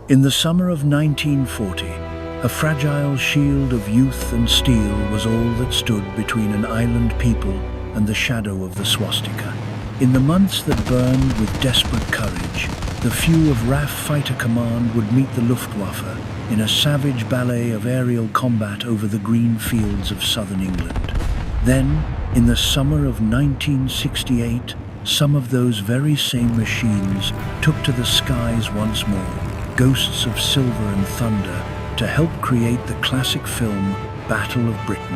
In the summer of 1940, a fragile shield of youth and steel was all that stood between an island people and the shadow of the swastika. In the months that burned with desperate courage, the few of RAF Fighter Command would meet the Luftwaffe in a savage ballet of aerial combat over the green fields of southern England. Then, in the summer of 1968, some of those very same machines took to the skies once more, ghosts of silver and thunder, to help create the classic film Battle of Britain.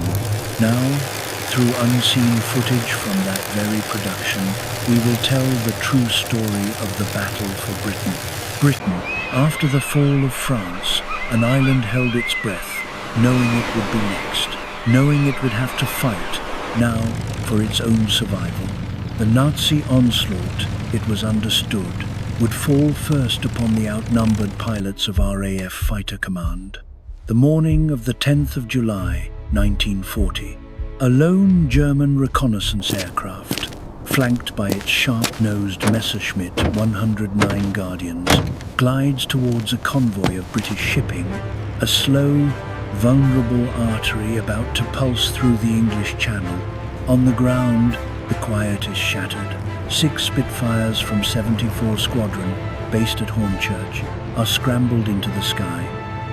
Now, through unseen footage from that very production, we will tell the true story of the battle for Britain. Britain, after the fall of France, an island held its breath, knowing it would be next, knowing it would have to fight, now, for its own survival. The Nazi onslaught, it was understood, would fall first upon the outnumbered pilots of RAF Fighter Command. The morning of the 10th of July, 1940, a lone German reconnaissance aircraft, flanked by its sharp-nosed Messerschmitt 109 Guardians, glides towards a convoy of British shipping, a slow, vulnerable artery about to pulse through the English Channel. On the ground, the quiet is shattered. 6 Spitfires from 74 Squadron, based at Hornchurch, are scrambled into the sky.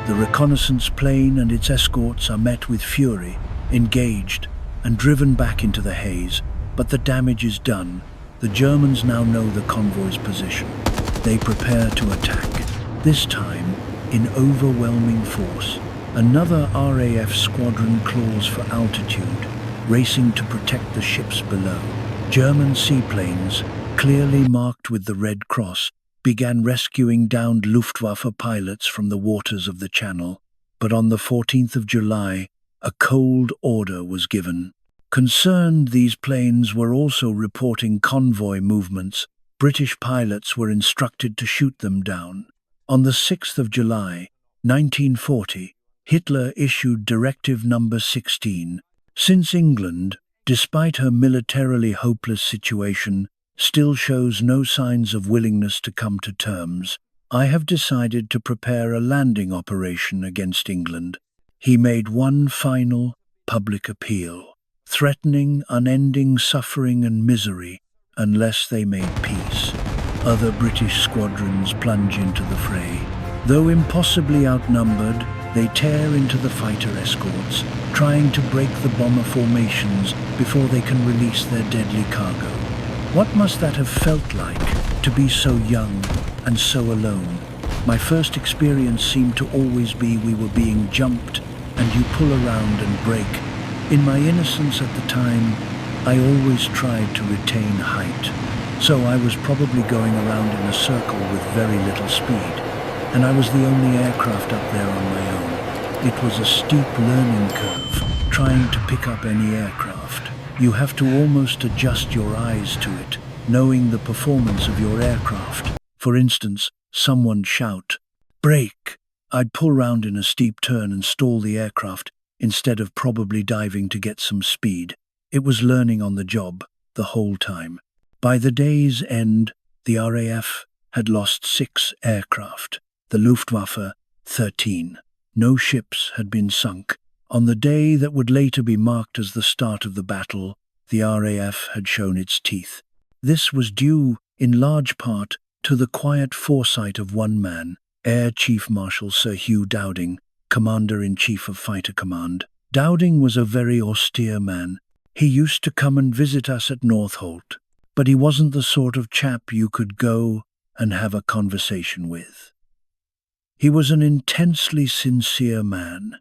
The reconnaissance plane and its escorts are met with fury, engaged, and driven back into the haze. But the damage is done. The Germans now know the convoy's position. They prepare to attack, this time in overwhelming force. Another RAF squadron claws for altitude, racing to protect the ships below. German seaplanes, clearly marked with the Red Cross, began rescuing downed Luftwaffe pilots from the waters of the Channel. But on the 14th of July, a cold order was given. Concerned, these planes were also reporting convoy movements. British pilots were instructed to shoot them down. On the 6th of July, 1940, Hitler issued Directive Number 16. Since England, despite her militarily hopeless situation, still shows no signs of willingness to come to terms, I have decided to prepare a landing operation against England. He made one final, public appeal, threatening unending suffering and misery unless they made peace. Other British squadrons plunge into the fray. Though impossibly outnumbered, they tear into the fighter escorts, trying to break the bomber formations before they can release their deadly cargo. What must that have felt like, to be so young and so alone? My first experience seemed to always be we were being jumped and you pull around and break. In my innocence at the time, I always tried to retain height. So I was probably going around in a circle with very little speed, and I was the only aircraft up there on my own. It was a steep learning curve, trying to pick up any aircraft. You have to almost adjust your eyes to it, knowing the performance of your aircraft. For instance, someone shout, "Brake!" I'd pull round in a steep turn and stall the aircraft, instead of probably diving to get some speed. It was learning on the job, the whole time. By the day's end, the RAF had lost 6 aircraft, the Luftwaffe 13. No ships had been sunk. On the day that would later be marked as the start of the battle, the RAF had shown its teeth. This was due, in large part, to the quiet foresight of one man, Air Chief Marshal Sir Hugh Dowding, Commander-in-Chief of Fighter Command. Dowding was a very austere man. He used to come and visit us at Northolt, but he wasn't the sort of chap you could go and have a conversation with. He was an intensely sincere man,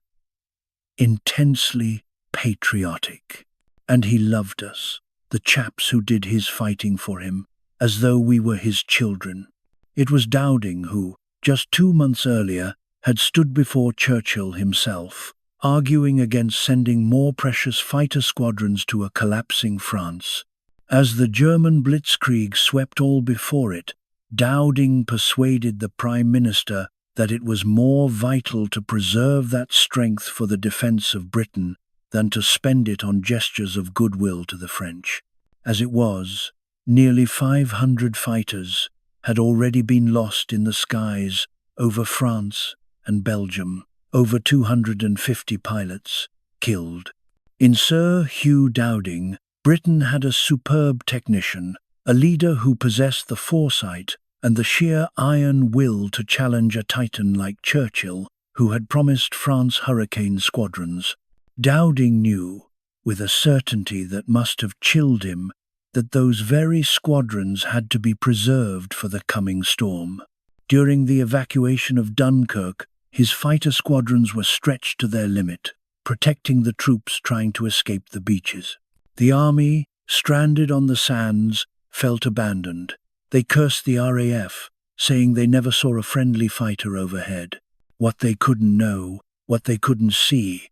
intensely patriotic, and he loved us, the chaps who did his fighting for him, as though we were his children. It was Dowding who, just 2 months earlier, had stood before Churchill himself, arguing against sending more precious fighter squadrons to a collapsing France. As the German blitzkrieg swept all before it, Dowding persuaded the Prime Minister that it was more vital to preserve that strength for the defence of Britain than to spend it on gestures of goodwill to the French. As it was, nearly 500 fighters had already been lost in the skies over France and Belgium, over 250 pilots killed. In Sir Hugh Dowding, Britain had a superb technician, a leader who possessed the foresight and the sheer iron will to challenge a titan like Churchill, who had promised France Hurricane squadrons. Dowding knew, with a certainty that must have chilled him, that those very squadrons had to be preserved for the coming storm. During the evacuation of Dunkirk, his fighter squadrons were stretched to their limit, protecting the troops trying to escape the beaches. The army, stranded on the sands, felt abandoned. They cursed the RAF, saying they never saw a friendly fighter overhead. What they couldn't know, what they couldn't see,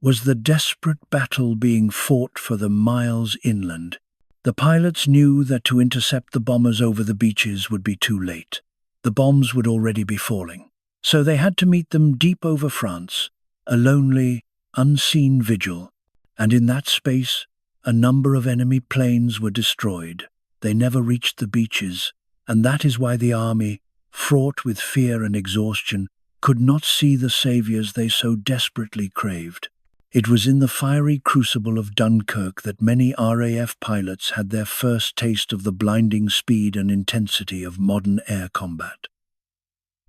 was the desperate battle being fought for the miles inland. The pilots knew that to intercept the bombers over the beaches would be too late. The bombs would already be falling. So they had to meet them deep over France, a lonely, unseen vigil. And in that space, a number of enemy planes were destroyed. They never reached the beaches, and that is why the army, fraught with fear and exhaustion, could not see the saviors they so desperately craved. It was in the fiery crucible of Dunkirk that many RAF pilots had their first taste of the blinding speed and intensity of modern air combat.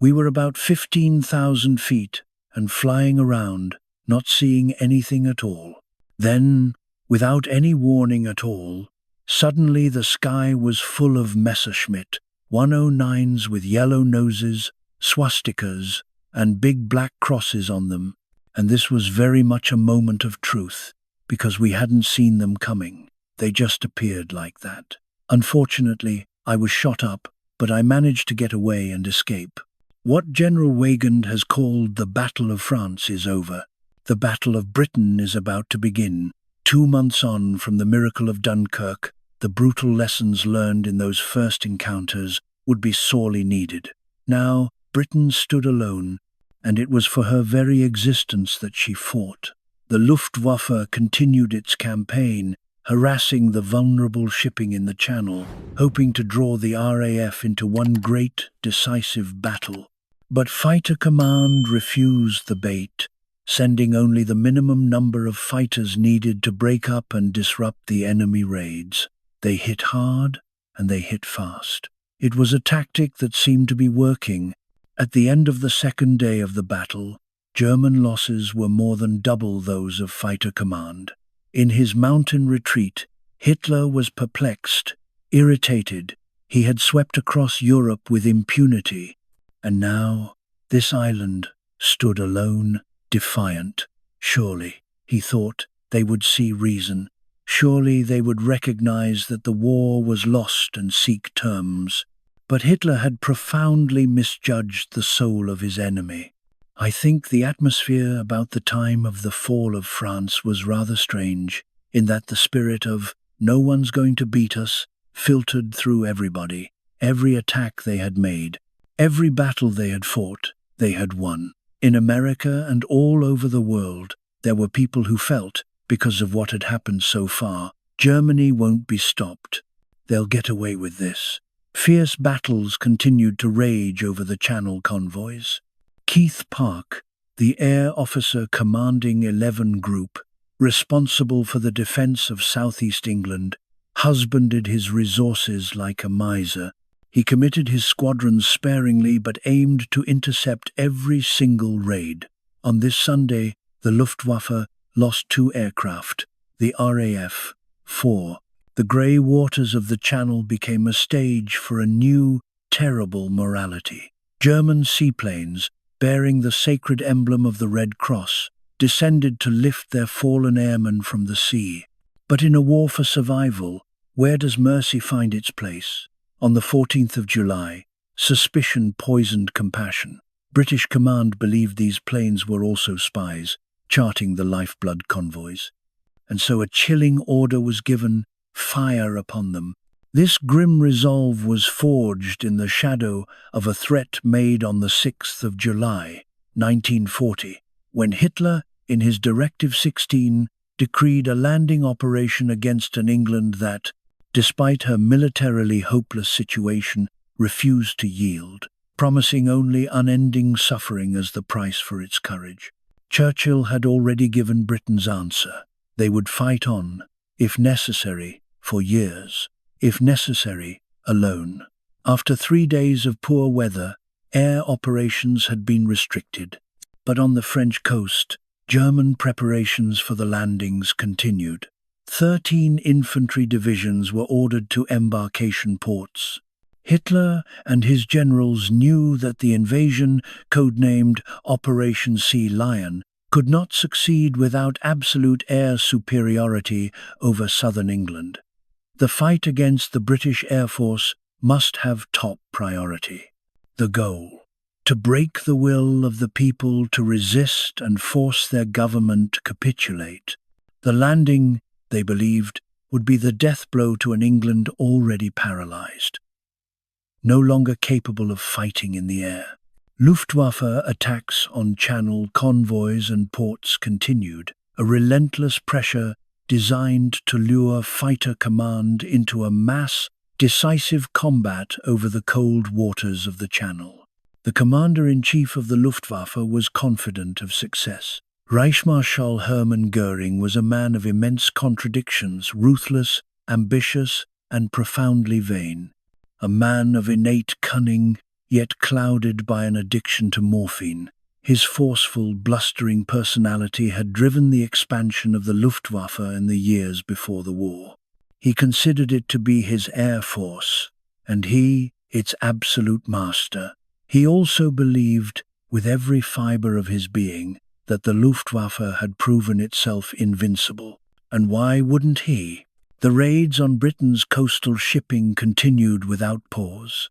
We were about 15,000 feet and flying around, not seeing anything at all. Then, without any warning at all, suddenly the sky was full of Messerschmitt 109s with yellow noses, swastikas, and big black crosses on them, and this was very much a moment of truth, because we hadn't seen them coming. They just appeared like that. Unfortunately, I was shot up, but I managed to get away and escape. What General Weygand has called the Battle of France is over. The Battle of Britain is about to begin. 2 months on from the miracle of Dunkirk, the brutal lessons learned in those first encounters would be sorely needed. Now, Britain stood alone, and it was for her very existence that she fought. The Luftwaffe continued its campaign, harassing the vulnerable shipping in the Channel, hoping to draw the RAF into one great, decisive battle. But Fighter Command refused the bait, sending only the minimum number of fighters needed to break up and disrupt the enemy raids. They hit hard, and they hit fast. It was a tactic that seemed to be working. At the end of the second day of the battle, German losses were more than double those of Fighter Command. In his mountain retreat, Hitler was perplexed, irritated. He had swept across Europe with impunity, and now this island stood alone, defiant. Surely, he thought, they would see reason. Surely they would recognize that the war was lost and seek terms. But Hitler had profoundly misjudged the soul of his enemy. I think the atmosphere about the time of the fall of France was rather strange, in that the spirit of "no one's going to beat us" filtered through everybody. Every attack they had made, every battle they had fought, they had won. In America and all over the world, there were people who felt, because of what had happened so far, Germany won't be stopped. They'll get away with this. Fierce battles continued to rage over the Channel convoys. Keith Park, the air officer commanding 11 Group, responsible for the defense of southeast England, husbanded his resources like a miser. He committed his squadrons sparingly but aimed to intercept every single raid. On this Sunday, the Luftwaffe lost 2 aircraft, the RAF 4. The grey waters of the Channel became a stage for a new, terrible morality. German seaplanes, bearing the sacred emblem of the Red Cross, descended to lift their fallen airmen from the sea. But in a war for survival, where does mercy find its place? On the 14th of July, suspicion poisoned compassion. British command believed these planes were also spies, charting the lifeblood convoys. And so a chilling order was given: fire upon them. This grim resolve was forged in the shadow of a threat made on the 6th of July, 1940, when Hitler, in his Directive 16, decreed a landing operation against an England that, despite her militarily hopeless situation, refused to yield. promising only unending suffering as the price for its courage. Churchill had already given Britain's answer. They would fight on, if necessary, for years, if necessary, alone. After 3 days of poor weather, air operations had been restricted. But on the French coast, German preparations for the landings continued. 13 infantry divisions were ordered to embarkation ports. Hitler and his generals knew that the invasion, codenamed Operation Sea Lion, could not succeed without absolute air superiority over southern England. The fight against the British Air Force must have top priority. The goal: to break the will of the people to resist and force their government to capitulate. The landing, they believed, would be the death blow to an England already paralyzed, no longer capable of fighting in the air. Luftwaffe attacks on Channel convoys and ports continued, a relentless pressure designed to lure fighter command into a mass, decisive combat over the cold waters of the Channel. The commander-in-chief of the Luftwaffe was confident of success. Marshal Hermann Göring was a man of immense contradictions, ruthless, ambitious, and profoundly vain. A man of innate cunning, yet clouded by an addiction to morphine. His forceful, blustering personality had driven the expansion of the Luftwaffe in the years before the war. He considered it to be his air force, and he, its absolute master. He also believed, with every fiber of his being, that the Luftwaffe had proven itself invincible. And why wouldn't he? The raids on Britain's coastal shipping continued without pause.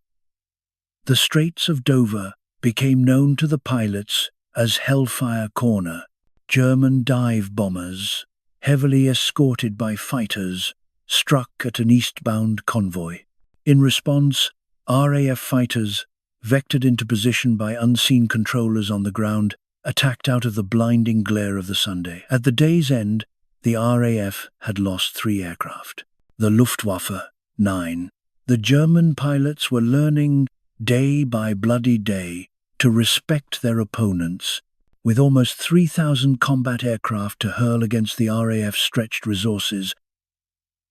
The Straits of Dover became known to the pilots as Hellfire Corner. German dive bombers, heavily escorted by fighters, struck at an eastbound convoy. In response, RAF fighters, vectored into position by unseen controllers on the ground, attacked out of the blinding glare of the Sunday. At the day's end, the RAF had lost 3 aircraft. The Luftwaffe, 9. The German pilots were learning, day by bloody day, to respect their opponents. With almost 3,000 combat aircraft to hurl against the RAF's stretched resources,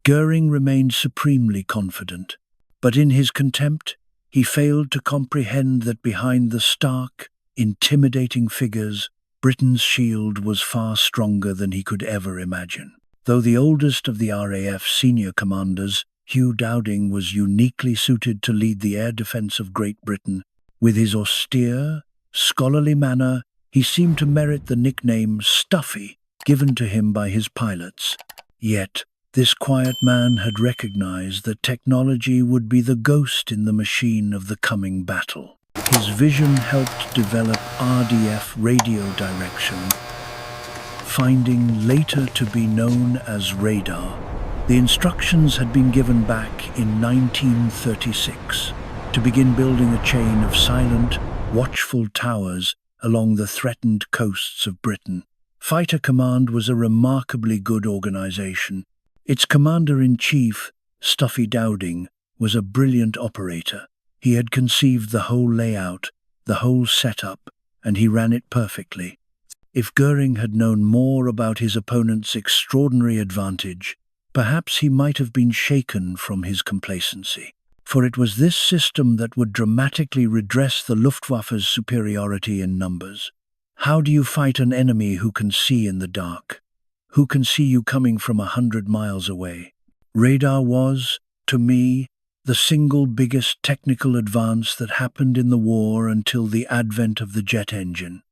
Göring remained supremely confident. But in his contempt, he failed to comprehend that behind the stark, intimidating figures, Britain's shield was far stronger than he could ever imagine. Though the oldest of the RAF senior commanders, Hugh Dowding, was uniquely suited to lead the air defence of Great Britain. With his austere, scholarly manner, he seemed to merit the nickname Stuffy given to him by his pilots. Yet, this quiet man had recognized that technology would be the ghost in the machine of the coming battle. His vision helped develop RDF radio direction, finding later to be known as radar. The instructions had been given back in 1936 to begin building a chain of silent, watchful towers along the threatened coasts of Britain. Fighter Command was a remarkably good organization. Its commander-in-chief, Stuffy Dowding, was a brilliant operator. He had conceived the whole layout, the whole setup, and he ran it perfectly. If Göring had known more about his opponent's extraordinary advantage, perhaps he might have been shaken from his complacency. For it was this system that would dramatically redress the Luftwaffe's superiority in numbers. How do you fight an enemy who can see in the dark? Who can see you coming from 100 miles away? Radar was, to me, the single biggest technical advance that happened in the war until the advent of the jet engine.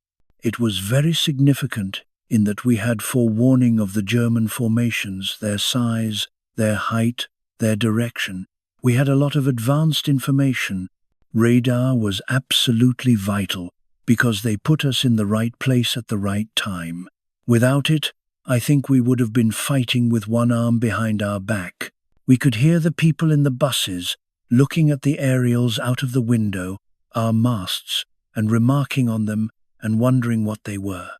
It was very significant in that we had forewarning of the German formations, their size, their height, their direction. We had a lot of advanced information. Radar was absolutely vital because they put us in the right place at the right time. Without it, I think we would have been fighting with one arm behind our back. We could hear the people in the buses, looking at the aerials out of the window, our masts, and remarking on them and wondering what they were.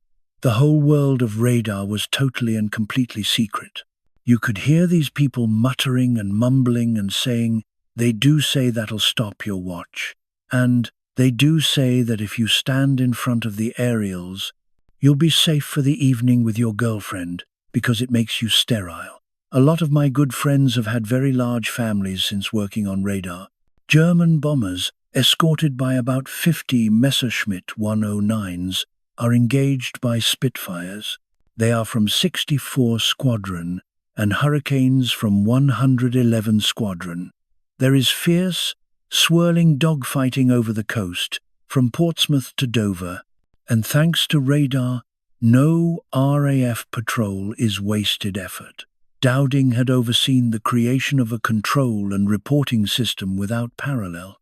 The whole world of radar was totally and completely secret. You could hear these people muttering and mumbling and saying, "They do say that'll stop your watch." And They do say that if you stand in front of the aerials, you'll be safe for the evening with your girlfriend because it makes you sterile. A lot of my good friends have had very large families since working on radar. German bombers, escorted by about 50 Messerschmitt 109s, are engaged by Spitfires. They are from 64 Squadron and Hurricanes from 111 Squadron. There is fierce, swirling dogfighting over the coast, from Portsmouth to Dover, and thanks to radar, no RAF patrol is wasted effort. Dowding had overseen the creation of a control and reporting system without parallel.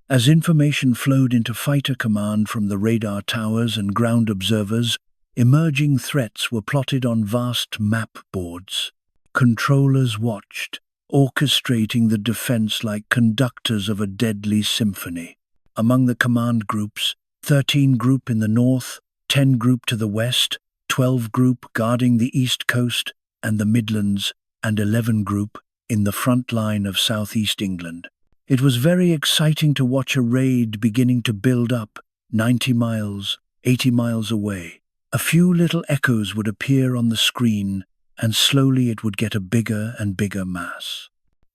As information flowed into fighter command from the radar towers and ground observers, emerging threats were plotted on vast map boards. Controllers watched, orchestrating the defense like conductors of a deadly symphony. Among the command groups, 13 Group in the north, 10 Group to the west, 12 Group guarding the east coast and the Midlands, and 11 Group in the front line of southeast England. It was very exciting to watch a raid beginning to build up 90 miles, 80 miles away. A few little echoes would appear on the screen, and slowly it would get a bigger and bigger mass.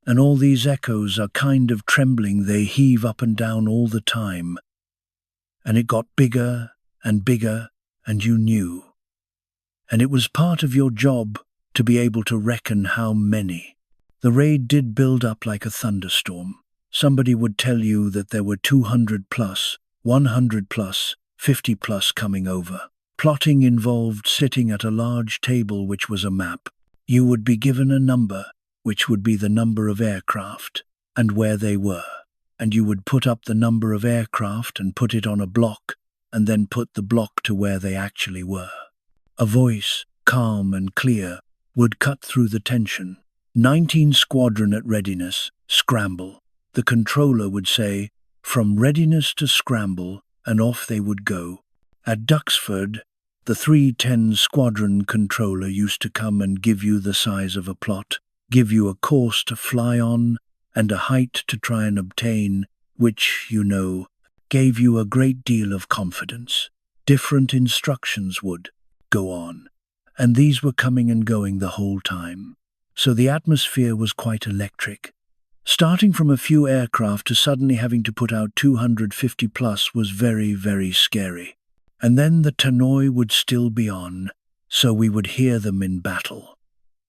And all these echoes are kind of trembling, they heave up and down all the time. And it got bigger and bigger, and you knew. And it was part of your job to be able to reckon how many. The raid did build up like a thunderstorm. Somebody would tell you that there were 200 plus, 100 plus, 50 plus coming over. Plotting involved sitting at a large table which was a map. You would be given a number, which would be the number of aircraft, and where they were. And you would put up the number of aircraft and put it on a block, and then put the block to where they actually were. A voice, calm and clear, would cut through the tension. 19 Squadron at readiness, scramble. The controller would say, from readiness to scramble, and off they would go. At Duxford, the 310 Squadron controller used to come and give you the size of a plot, give you a course to fly on, and a height to try and obtain, which, you know, gave you a great deal of confidence. Different instructions would go on, and these were coming and going the whole time. So the atmosphere was quite electric. Starting from a few aircraft to suddenly having to put out 250 plus was very, very scary. And then the tannoy would still be on, so we would hear them in battle.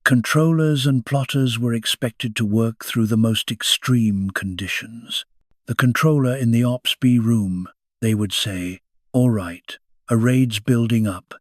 Controllers and plotters were expected to work through the most extreme conditions. The controller in the Ops B room, they would say, all right, a raid's building up.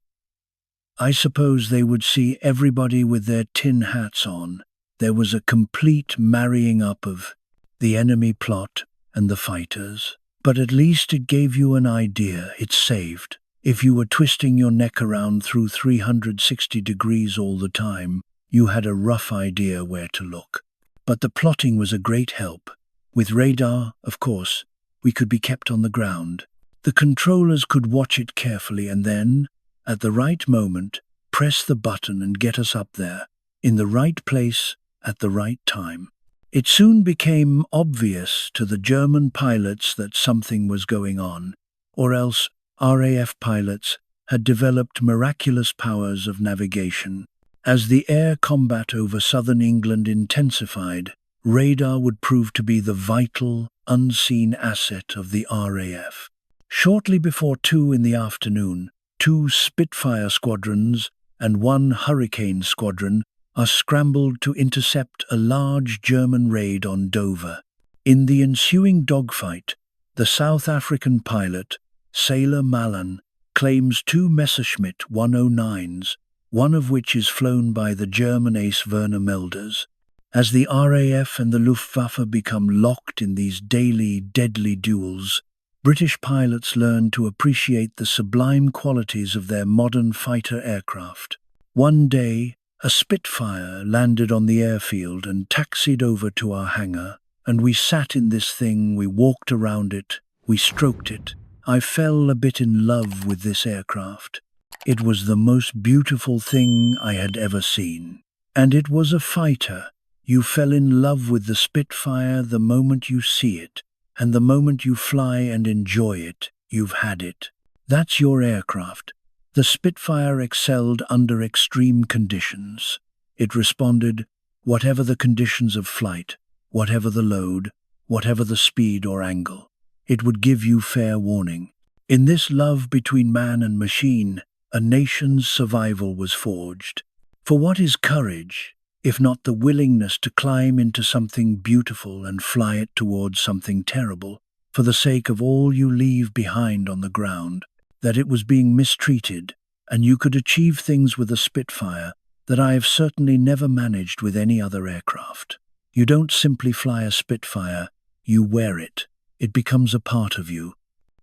I suppose they would see everybody with their tin hats on. There was a complete marrying up of the enemy plot and the fighters. But at least it gave you an idea, it saved. If you were twisting your neck around through 360 degrees all the time, you had a rough idea where to look. But the plotting was a great help. With radar, of course, we could be kept on the ground. The controllers could watch it carefully and then, at the right moment, press the button and get us up there, in the right place, at the right time. It soon became obvious to the German pilots that something was going on, or else RAF pilots had developed miraculous powers of navigation. As the air combat over southern England intensified, radar would prove to be the vital, unseen asset of the RAF. Shortly before 2 in the afternoon, 2 Spitfire squadrons and 1 Hurricane squadron are scrambled to intercept a large German raid on Dover. In the ensuing dogfight, the South African pilot, Sailor Malan, claims 2 Messerschmitt 109s, one of which is flown by the German ace Werner Melders. As the RAF and the Luftwaffe become locked in these daily, deadly duels, British pilots learn to appreciate the sublime qualities of their modern fighter aircraft. One day, a Spitfire landed on the airfield and taxied over to our hangar, and we sat in this thing, we walked around it, we stroked it. I fell a bit in love with this aircraft. It was the most beautiful thing I had ever seen. And it was a fighter. You fell in love with the Spitfire the moment you see it. and the moment you fly and enjoy it, you've had it. That's your aircraft. The Spitfire excelled under extreme conditions. It responded, whatever the conditions of flight, whatever the load, whatever the speed or angle. It would give you fair warning. In this love between man and machine, a nation's survival was forged. For what is courage, if not the willingness to climb into something beautiful and fly it towards something terrible, for the sake of all you leave behind on the ground? That it was being mistreated, and you could achieve things with a Spitfire that I have certainly never managed with any other aircraft. You don't simply fly a Spitfire, you wear it. It becomes a part of you.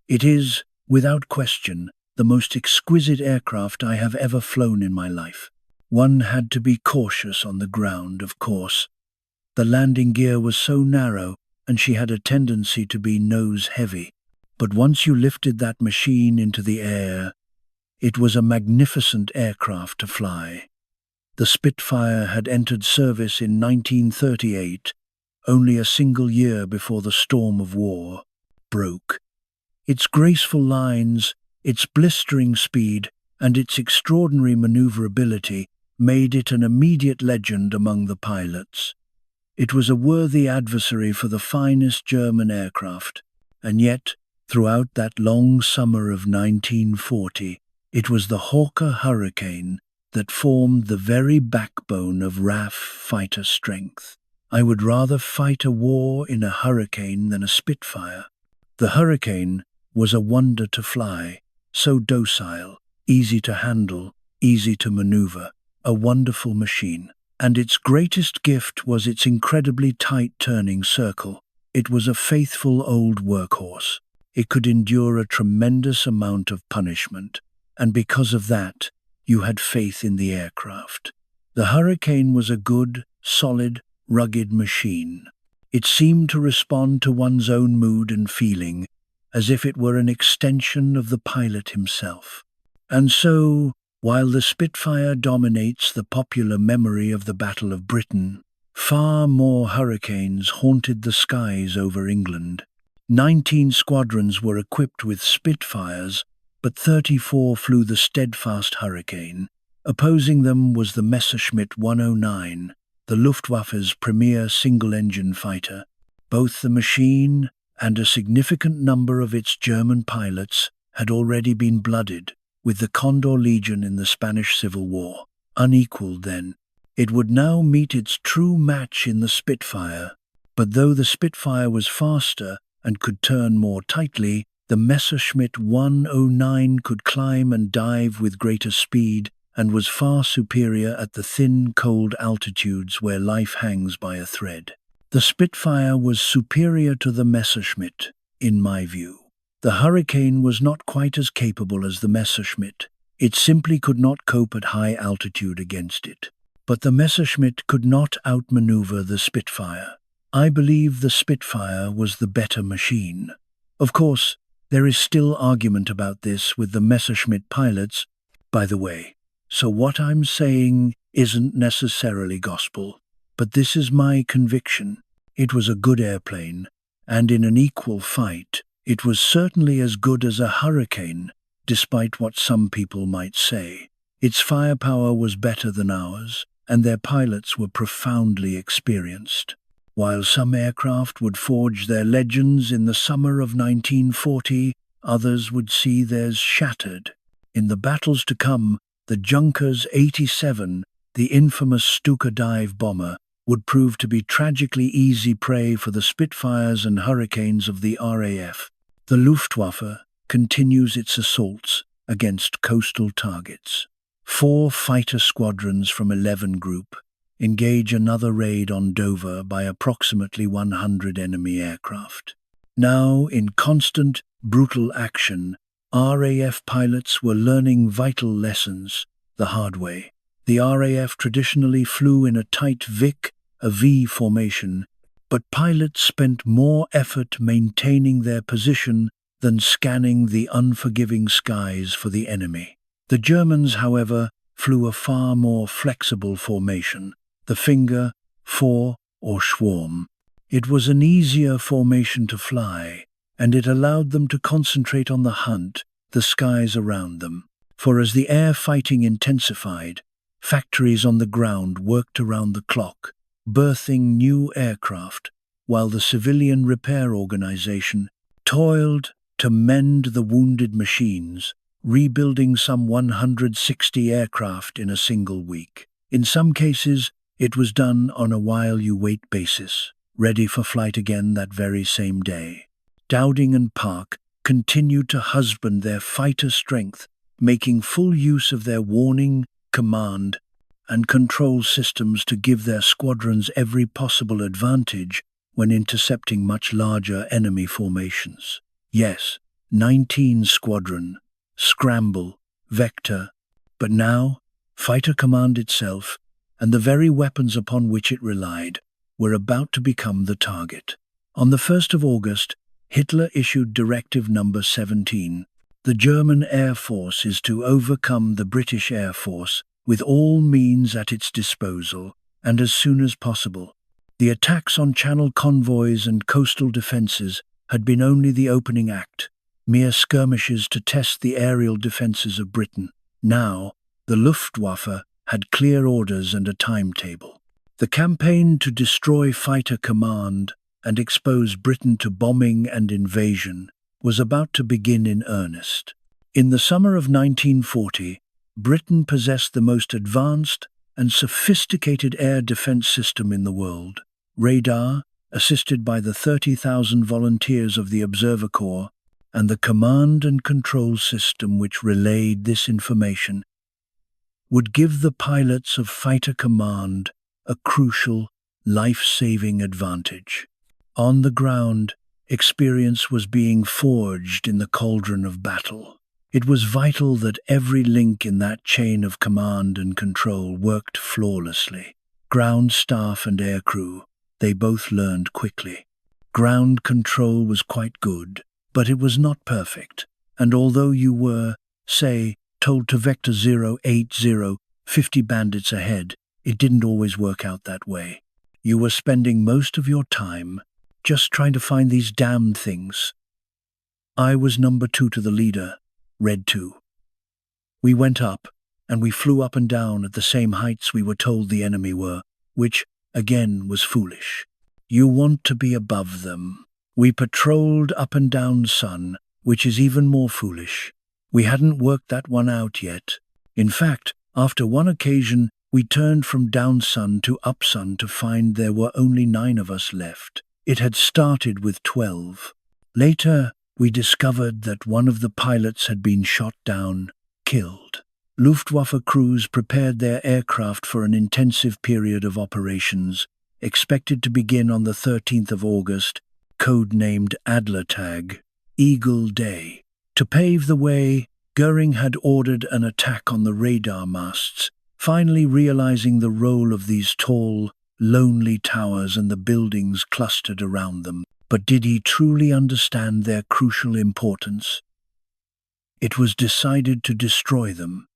It is, without question, the most exquisite aircraft I have ever flown in my life. One had to be cautious on the ground, of course. The landing gear was so narrow, and she had a tendency to be nose-heavy. But once you lifted that machine into the air, it was a magnificent aircraft to fly. The Spitfire had entered service in 1938, only a single year before the storm of war broke. Its graceful lines, its blistering speed, and its extraordinary maneuverability made it an immediate legend among the pilots. It was a worthy adversary for the finest German aircraft, and yet, throughout that long summer of 1940, it was the Hawker Hurricane that formed the very backbone of RAF fighter strength. I would rather fight a war in a Hurricane than a Spitfire. The Hurricane was a wonder to fly, so docile, easy to handle, easy to maneuver, a wonderful machine. And its greatest gift was its incredibly tight turning circle. It was a faithful old workhorse. It could endure a tremendous amount of punishment, and because of that, you had faith in the aircraft. The Hurricane was a good, solid, rugged machine. It seemed to respond to one's own mood and feeling, as if it were an extension of the pilot himself. And so, while the Spitfire dominates the popular memory of the Battle of Britain, far more Hurricanes haunted the skies over England. 19 squadrons were equipped with Spitfires, but 34 flew the steadfast Hurricane. Opposing them was the Messerschmitt 109, the Luftwaffe's premier single-engine fighter. Both the machine and a significant number of its German pilots had already been blooded with the Condor Legion in the Spanish Civil War. Unequaled then, it would now meet its true match in the Spitfire. But though the Spitfire was faster and could turn more tightly, the Messerschmitt 109 could climb and dive with greater speed and was far superior at the thin, cold altitudes where life hangs by a thread. The Spitfire was superior to the Messerschmitt, in my view. The Hurricane was not quite as capable as the Messerschmitt. It simply could not cope at high altitude against it. But the Messerschmitt could not outmaneuver the Spitfire. I believe the Spitfire was the better machine. Of course, there is still argument about this with the Messerschmitt pilots, by the way. So what I'm saying isn't necessarily gospel, but this is my conviction. It was a good airplane, and in an equal fight, it was certainly as good as a Hurricane, despite what some people might say. Its firepower was better than ours, and their pilots were profoundly experienced. While some aircraft would forge their legends in the summer of 1940, others would see theirs shattered. In the battles to come, the Junkers 87, the infamous Stuka dive bomber, would prove to be tragically easy prey for the Spitfires and Hurricanes of the RAF. The Luftwaffe continues its assaults against coastal targets. 4 fighter squadrons from 11 Group engage another raid on Dover by approximately 100 enemy aircraft. Now, in constant, brutal action, RAF pilots were learning vital lessons the hard way. The RAF traditionally flew in a tight a V formation, but pilots spent more effort maintaining their position than scanning the unforgiving skies for the enemy. The Germans, however, flew a far more flexible formation, the Finger, Four, or Schwarm. It was an easier formation to fly, and it allowed them to concentrate on the hunt, the skies around them. For as the air fighting intensified, factories on the ground worked around the clock, birthing new aircraft, while the civilian repair organization toiled to mend the wounded machines, rebuilding some 160 aircraft in a single week. In some cases, it was done on a while-you-wait basis, ready for flight again that very same day. Dowding and Park continued to husband their fighter strength, making full use of their warning, command, and control systems to give their squadrons every possible advantage when intercepting much larger enemy formations. Yes, 19 Squadron, Scramble, Vector, but now Fighter Command itself, and the very weapons upon which it relied, were about to become the target. On the 1st of August, Hitler issued Directive Number 17. The German Air Force is to overcome the British Air Force with all means at its disposal, and as soon as possible. The attacks on Channel convoys and coastal defences had been only the opening act, mere skirmishes to test the aerial defences of Britain. Now, the Luftwaffe had clear orders and a timetable. The campaign to destroy Fighter Command and expose Britain to bombing and invasion was about to begin in earnest. In the summer of 1940, Britain possessed the most advanced and sophisticated air defense system in the world. Radar, assisted by the 30,000 volunteers of the Observer Corps, and the command and control system which relayed this information, would give the pilots of Fighter Command a crucial, life-saving advantage. On the ground, experience was being forged in the cauldron of battle. It was vital that every link in that chain of command and control worked flawlessly. Ground staff and aircrew, they both learned quickly. Ground control was quite good, but it was not perfect, and although you were, say, told to Vector 080, 50 bandits ahead, it didn't always work out that way. You were spending most of your time just trying to find these damned things. I was number 2 to the leader, Red 2. We went up, and we flew up and down at the same heights we were told the enemy were, which, again, was foolish. You want to be above them. We patrolled up and down Sun, which is even more foolish. We hadn't worked that one out yet. In fact, after one occasion, we turned from down Sun to up Sun to find there were only 9 of us left. It had started with 12. Later, we discovered that one of the pilots had been shot down, killed. Luftwaffe crews prepared their aircraft for an intensive period of operations, expected to begin on the 13th of August, codenamed Adlertag, Eagle Day. To pave the way, Goering had ordered an attack on the radar masts, finally realizing the role of these tall, lonely towers and the buildings clustered around them. But did he truly understand their crucial importance? It was decided to destroy them,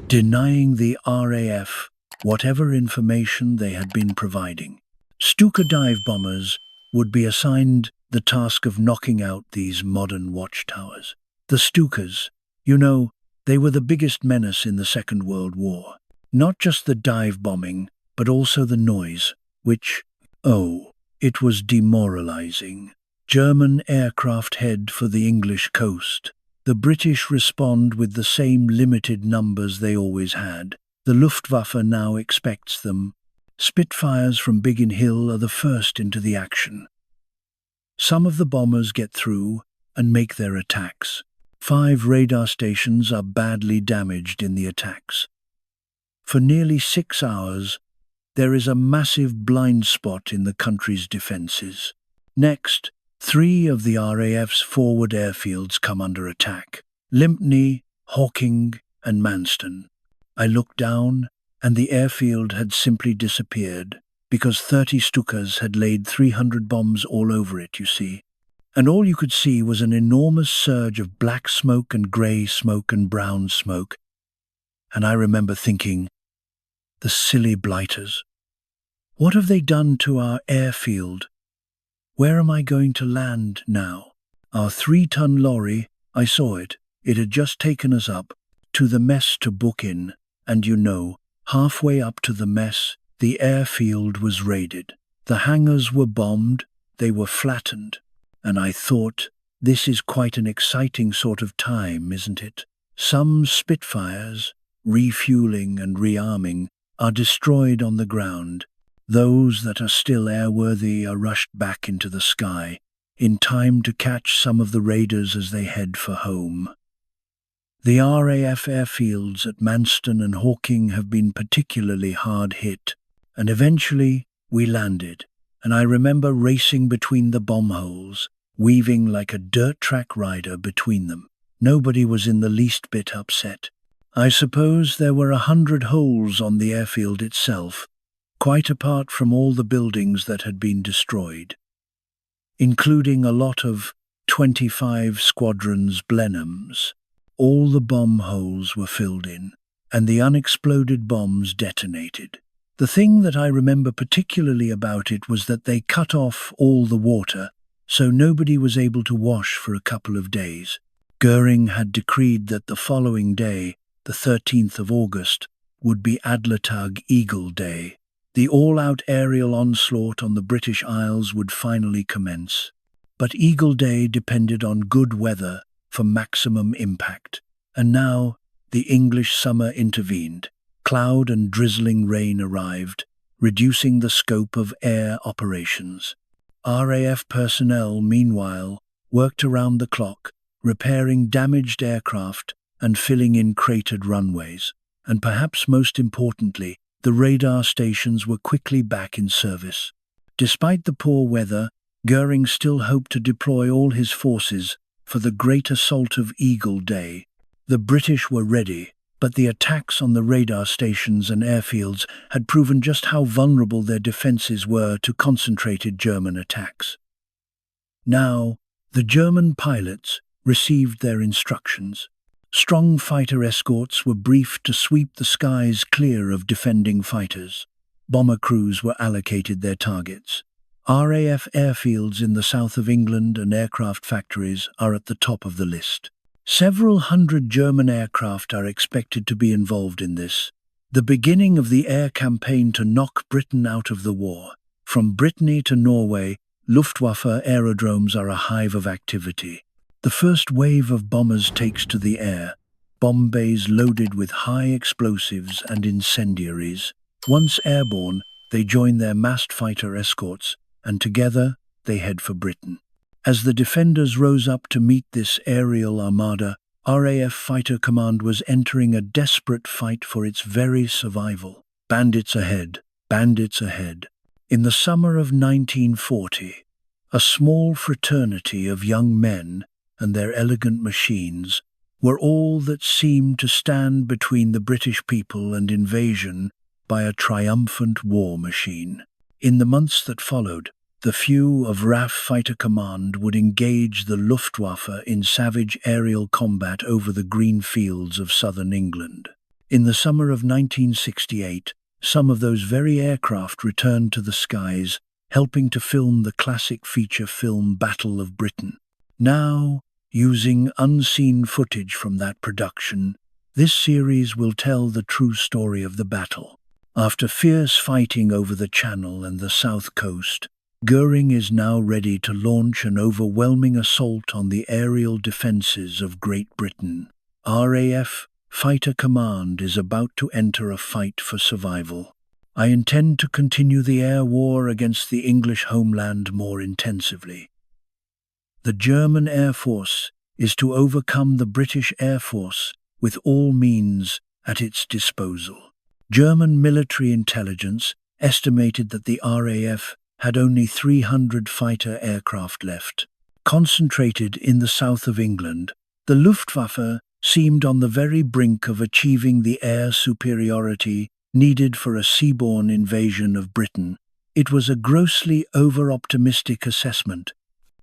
denying the RAF whatever information they had been providing. Stuka dive bombers would be assigned the task of knocking out these modern watchtowers. The Stukas, they were the biggest menace in the Second World War. Not just the dive bombing, but also the noise, which, it was demoralizing. German aircraft head for the English coast. The British respond with the same limited numbers they always had. The Luftwaffe now expects them. Spitfires from Biggin Hill are the first into the action. Some of the bombers get through and make their attacks. 5 radar stations are badly damaged in the attacks. For nearly 6 hours, there is a massive blind spot in the country's defences. Next, 3 of the RAF's forward airfields come under attack: Lympne, Hawking, and Manston. I looked down, and the airfield had simply disappeared, because 30 Stukas had laid 300 bombs all over it, you see. And all you could see was an enormous surge of black smoke and grey smoke and brown smoke. And I remember thinking, the silly blighters. What have they done to our airfield Where am I going to land now? Our 3-ton lorry, I saw it. It had just taken us up to the mess to book in, and halfway up to the mess, the airfield was raided. The hangars were bombed, they were flattened, and I thought, this is quite an exciting sort of time, isn't it? Some Spitfires, refueling and rearming, are destroyed on the ground. Those that are still airworthy are rushed back into the sky, in time to catch some of the raiders as they head for home. The RAF airfields at Manston and Hawking have been particularly hard hit, and eventually we landed, and I remember racing between the bomb holes, weaving like a dirt track rider between them. Nobody was in the least bit upset. I suppose there were 100 holes on the airfield itself, quite apart from all the buildings that had been destroyed, including a lot of 25 Squadrons Blenheims. All the bomb holes were filled in, and the unexploded bombs detonated. The thing that I remember particularly about it was that they cut off all the water, so nobody was able to wash for a couple of days. Goering had decreed that the following day, the 13th of August, would be Adlertag Eagle Day. The all-out aerial onslaught on the British Isles would finally commence. But Eagle Day depended on good weather for maximum impact. And now, the English summer intervened. Cloud and drizzling rain arrived, reducing the scope of air operations. RAF personnel, meanwhile, worked around the clock, repairing damaged aircraft and filling in cratered runways. And perhaps most importantly, the radar stations were quickly back in service. Despite the poor weather, Goering still hoped to deploy all his forces for the great assault of Eagle Day. The British were ready, but the attacks on the radar stations and airfields had proven just how vulnerable their defences were to concentrated German attacks. Now, the German pilots received their instructions. Strong fighter escorts were briefed to sweep the skies clear of defending fighters. Bomber crews were allocated their targets. RAF airfields in the south of England and aircraft factories are at the top of the list. Several hundred German aircraft are expected to be involved in this, the beginning of the air campaign to knock Britain out of the war. From Brittany to Norway, Luftwaffe aerodromes are a hive of activity. The first wave of bombers takes to the air, bomb bays loaded with high explosives and incendiaries. Once airborne, they join their massed fighter escorts, and together they head for Britain. As the defenders rose up to meet this aerial armada, RAF Fighter Command was entering a desperate fight for its very survival. Bandits ahead, bandits ahead. In the summer of 1940, a small fraternity of young men and their elegant machines were all that seemed to stand between the British people and invasion by a triumphant war machine. In the months that followed, the few of RAF Fighter Command would engage the Luftwaffe in savage aerial combat over the green fields of southern England. In the summer of 1968, some of those very aircraft returned to the skies, helping to film the classic feature film Battle of Britain. Now, using unseen footage from that production, this series will tell the true story of the battle. After fierce fighting over the Channel and the south coast, Goering is now ready to launch an overwhelming assault on the aerial defences of Great Britain. RAF Fighter Command is about to enter a fight for survival. I intend to continue the air war against the English homeland more intensively. The German Air Force is to overcome the British Air Force with all means at its disposal. German military intelligence estimated that the RAF had only 300 fighter aircraft left. Concentrated in the south of England, the Luftwaffe seemed on the very brink of achieving the air superiority needed for a seaborne invasion of Britain. It was a grossly over-optimistic assessment,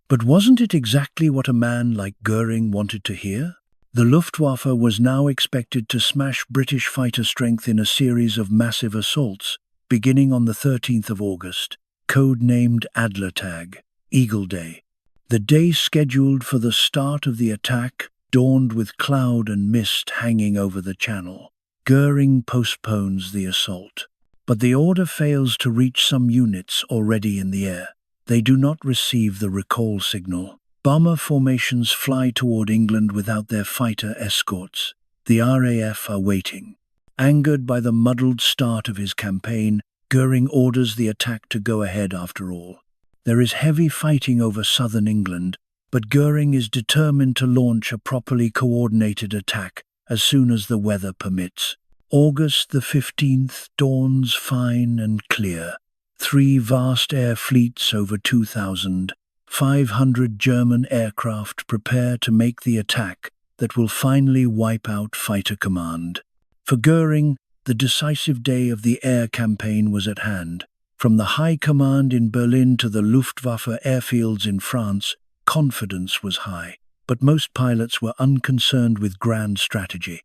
but wasn't it exactly what a man like Goering wanted to hear? The Luftwaffe was now expected to smash British fighter strength in a series of massive assaults, beginning on the 13th of August. Code-named Adlertag. Eagle Day. The day scheduled for the start of the attack dawned with cloud and mist hanging over the channel. Goering postpones the assault. But the order fails to reach some units already in the air. They do not receive the recall signal. Bomber formations fly toward England without their fighter escorts. The RAF are waiting. Angered by the muddled start of his campaign, Goering orders the attack to go ahead after all. There is heavy fighting over southern England, but Goering is determined to launch a properly coordinated attack as soon as the weather permits. August the 15th dawns fine and clear. 3 vast air fleets over 2,500 German aircraft prepare to make the attack that will finally wipe out fighter command. For Goering, the decisive day of the air campaign was at hand. From the high command in Berlin to the Luftwaffe airfields in France, confidence was high, but most pilots were unconcerned with grand strategy.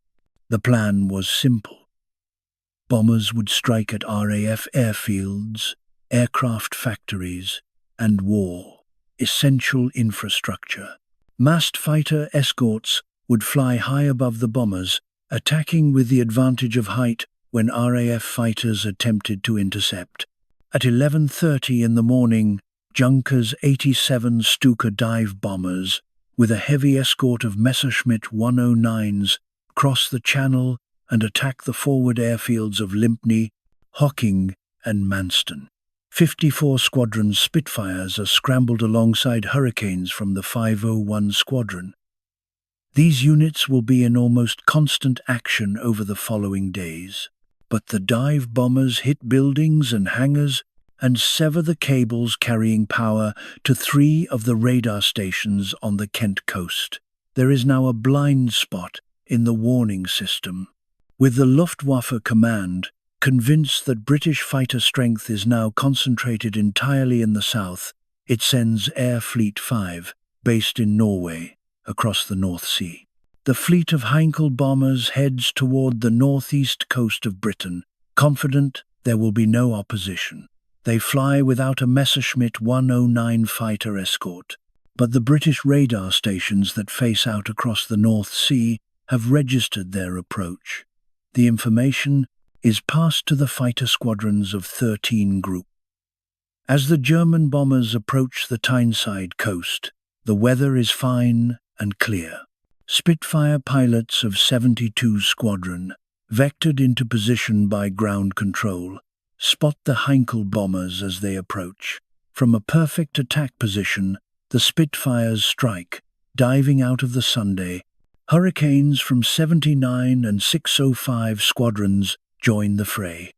The plan was simple. Bombers would strike at RAF airfields, aircraft factories, and war, essential infrastructure. Massed fighter escorts would fly high above the bombers, attacking with the advantage of height when RAF fighters attempted to intercept. At 11:30 in the morning, Junkers 87 Stuka dive bombers, with a heavy escort of Messerschmitt 109s, cross the channel and attack the forward airfields of Lympne, Hocking, and Manston. 54 Squadron Spitfires are scrambled alongside Hurricanes from the 501 Squadron. These units will be in almost constant action over the following days. But the dive bombers hit buildings and hangars and sever the cables carrying power to 3 of the radar stations on the Kent coast. There is now a blind spot in the warning system. With the Luftwaffe command convinced that British fighter strength is now concentrated entirely in the south, it sends Air Fleet 5, based in Norway, across the North Sea. The fleet of Heinkel bombers heads toward the northeast coast of Britain, confident there will be no opposition. They fly without a Messerschmitt 109 fighter escort, but the British radar stations that face out across the North Sea have registered their approach. The information is passed to the fighter squadrons of 13 groups. As the German bombers approach the Tyneside coast, the weather is fine and clear. Spitfire pilots of 72 Squadron, vectored into position by ground control, spot the Heinkel bombers as they approach. From a perfect attack position, the Spitfires strike, diving out of the Sunday. Hurricanes from 79 and 605 squadrons join the fray.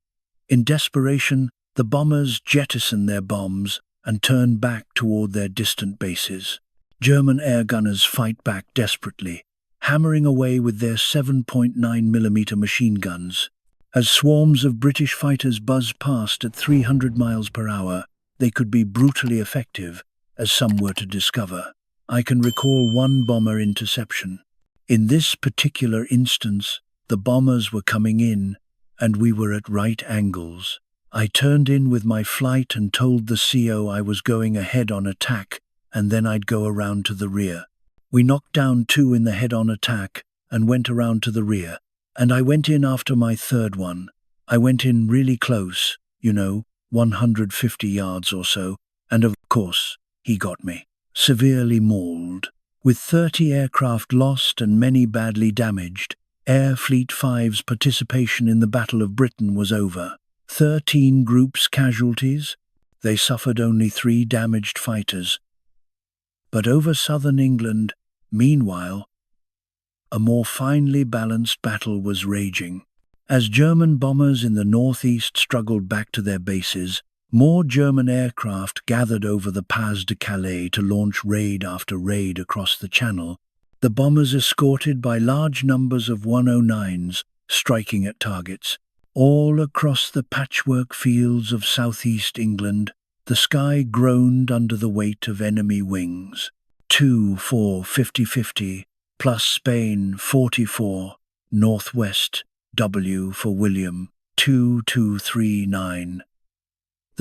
In desperation, the bombers jettison their bombs and turn back toward their distant bases. German air gunners fight back desperately, hammering away with their 7.9mm machine guns. As swarms of British fighters buzz past at 300 miles per hour, they could be brutally effective, as some were to discover. I can recall one bomber interception. In this particular instance, the bombers were coming in, and we were at right angles. I turned in with my flight and told the CO I was going ahead on attack, and then I'd go around to the rear. We knocked down 2 in the head-on attack and went around to the rear, and I went in after my third one. I went in really close, 150 yards or so, and of course, he got me. Severely mauled. With 30 aircraft lost and many badly damaged, Air Fleet 5's participation in the Battle of Britain was over. 13 groups casualties. They suffered only 3 damaged fighters. But over southern England, meanwhile, a more finely balanced battle was raging. As German bombers in the northeast struggled back to their bases, more German aircraft gathered over the Pas de Calais to launch raid after raid across the Channel, the bombers escorted by large numbers of 109s striking at targets. All across the patchwork fields of southeast England, the sky groaned under the weight of enemy wings. 2, 4, 50-50, plus Spain 44, Northwest, W for William, 2239.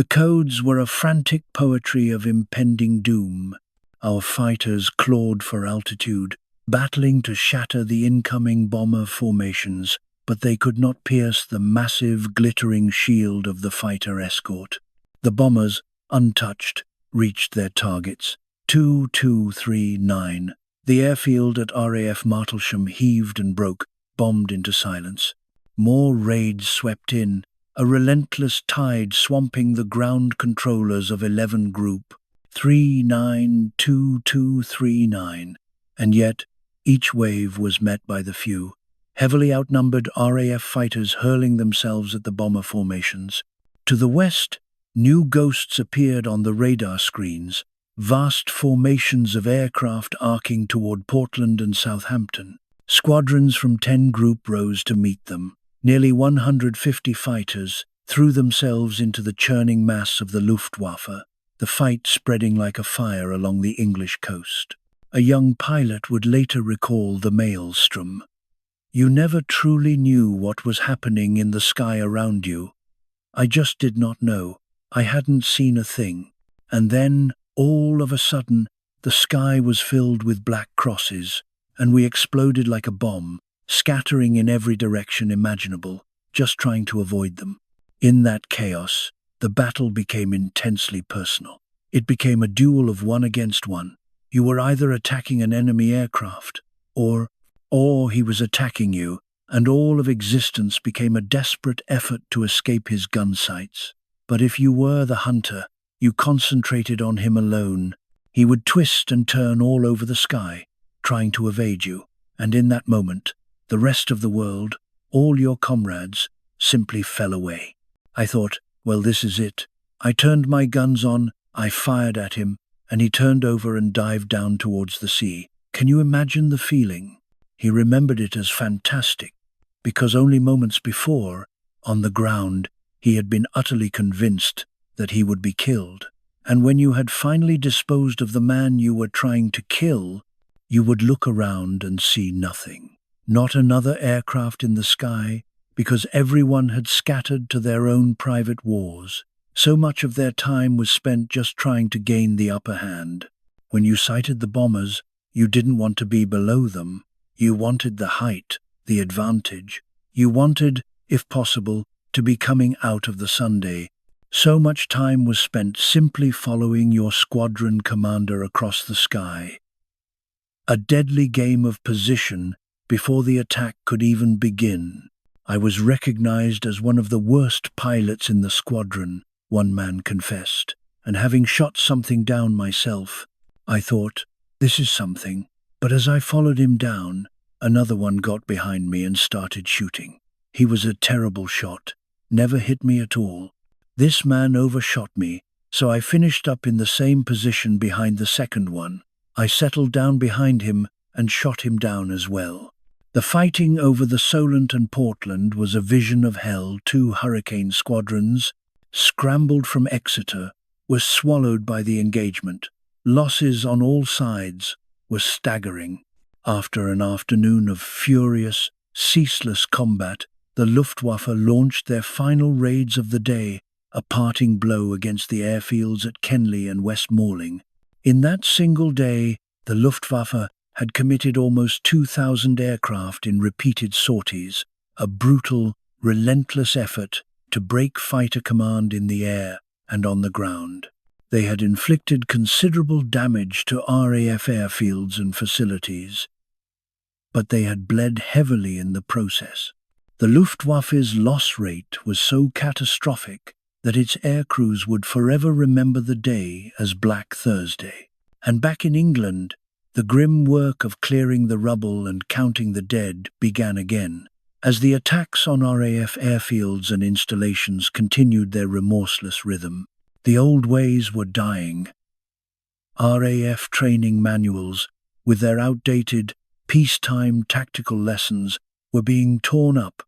The codes were a frantic poetry of impending doom. Our fighters clawed for altitude, battling to shatter the incoming bomber formations, but they could not pierce the massive, glittering shield of the fighter escort. The bombers, untouched, reached their targets. 2239. The airfield at RAF Marshal heaved and broke, bombed into silence. More raids swept in, a relentless tide swamping the ground controllers of 11 Group 392239. And yet, each wave was met by the few, heavily outnumbered RAF fighters hurling themselves at the bomber formations. To the west, new ghosts appeared on the radar screens, vast formations of aircraft arcing toward Portland and Southampton. Squadrons from 10 Group rose to meet them. Nearly 150 fighters threw themselves into the churning mass of the Luftwaffe, the fight spreading like a fire along the English coast. A young pilot would later recall the maelstrom. You never truly knew what was happening in the sky around you. I just did not know. I hadn't seen a thing. And then, all of a sudden, the sky was filled with black crosses, and we exploded like a bomb, scattering in every direction imaginable, just trying to avoid them. In that chaos, the battle became intensely personal. It became a duel of one against one. You were either attacking an enemy aircraft, or he was attacking you, and all of existence became a desperate effort to escape his gun sights. But if you were the hunter, you concentrated on him alone. He would twist and turn all over the sky, trying to evade you, and in that moment, the rest of the world, all your comrades, simply fell away. I thought, well, this is it. I turned my guns on, I fired at him, and he turned over and dived down towards the sea. Can you imagine the feeling? He remembered it as fantastic, because only moments before, on the ground, he had been utterly convinced that he would be killed. And when you had finally disposed of the man you were trying to kill, you would look around and see nothing. Not another aircraft in the sky, because everyone had scattered to their own private wars. So much of their time was spent just trying to gain the upper hand. When you sighted the bombers, you didn't want to be below them. You wanted the height, the advantage. You wanted, if possible, to be coming out of the Sunday. So much time was spent simply following your squadron commander across the sky. A deadly game of position before the attack could even begin. I was recognized as one of the worst pilots in the squadron, one man confessed, and having shot something down myself, I thought, this is something. But as I followed him down, another one got behind me and started shooting. He was a terrible shot, never hit me at all. This man overshot me, so I finished up in the same position behind the second one. I settled down behind him and shot him down as well. The fighting over the Solent and Portland was a vision of hell. 2 Hurricane squadrons, scrambled from Exeter, were swallowed by the engagement. Losses on all sides were staggering. After an afternoon of furious, ceaseless combat, the Luftwaffe launched their final raids of the day, a parting blow against the airfields at Kenley and West Malling. In that single day, the Luftwaffe had committed almost 2,000 aircraft in repeated sorties, a brutal, relentless effort to break fighter command in the air and on the ground. They had inflicted considerable damage to RAF airfields and facilities, but they had bled heavily in the process. The Luftwaffe's loss rate was so catastrophic that its aircrews would forever remember the day as Black Thursday. And back in England, the grim work of clearing the rubble and counting the dead began again. As the attacks on RAF airfields and installations continued their remorseless rhythm, the old ways were dying. RAF training manuals, with their outdated, peacetime tactical lessons, were being torn up.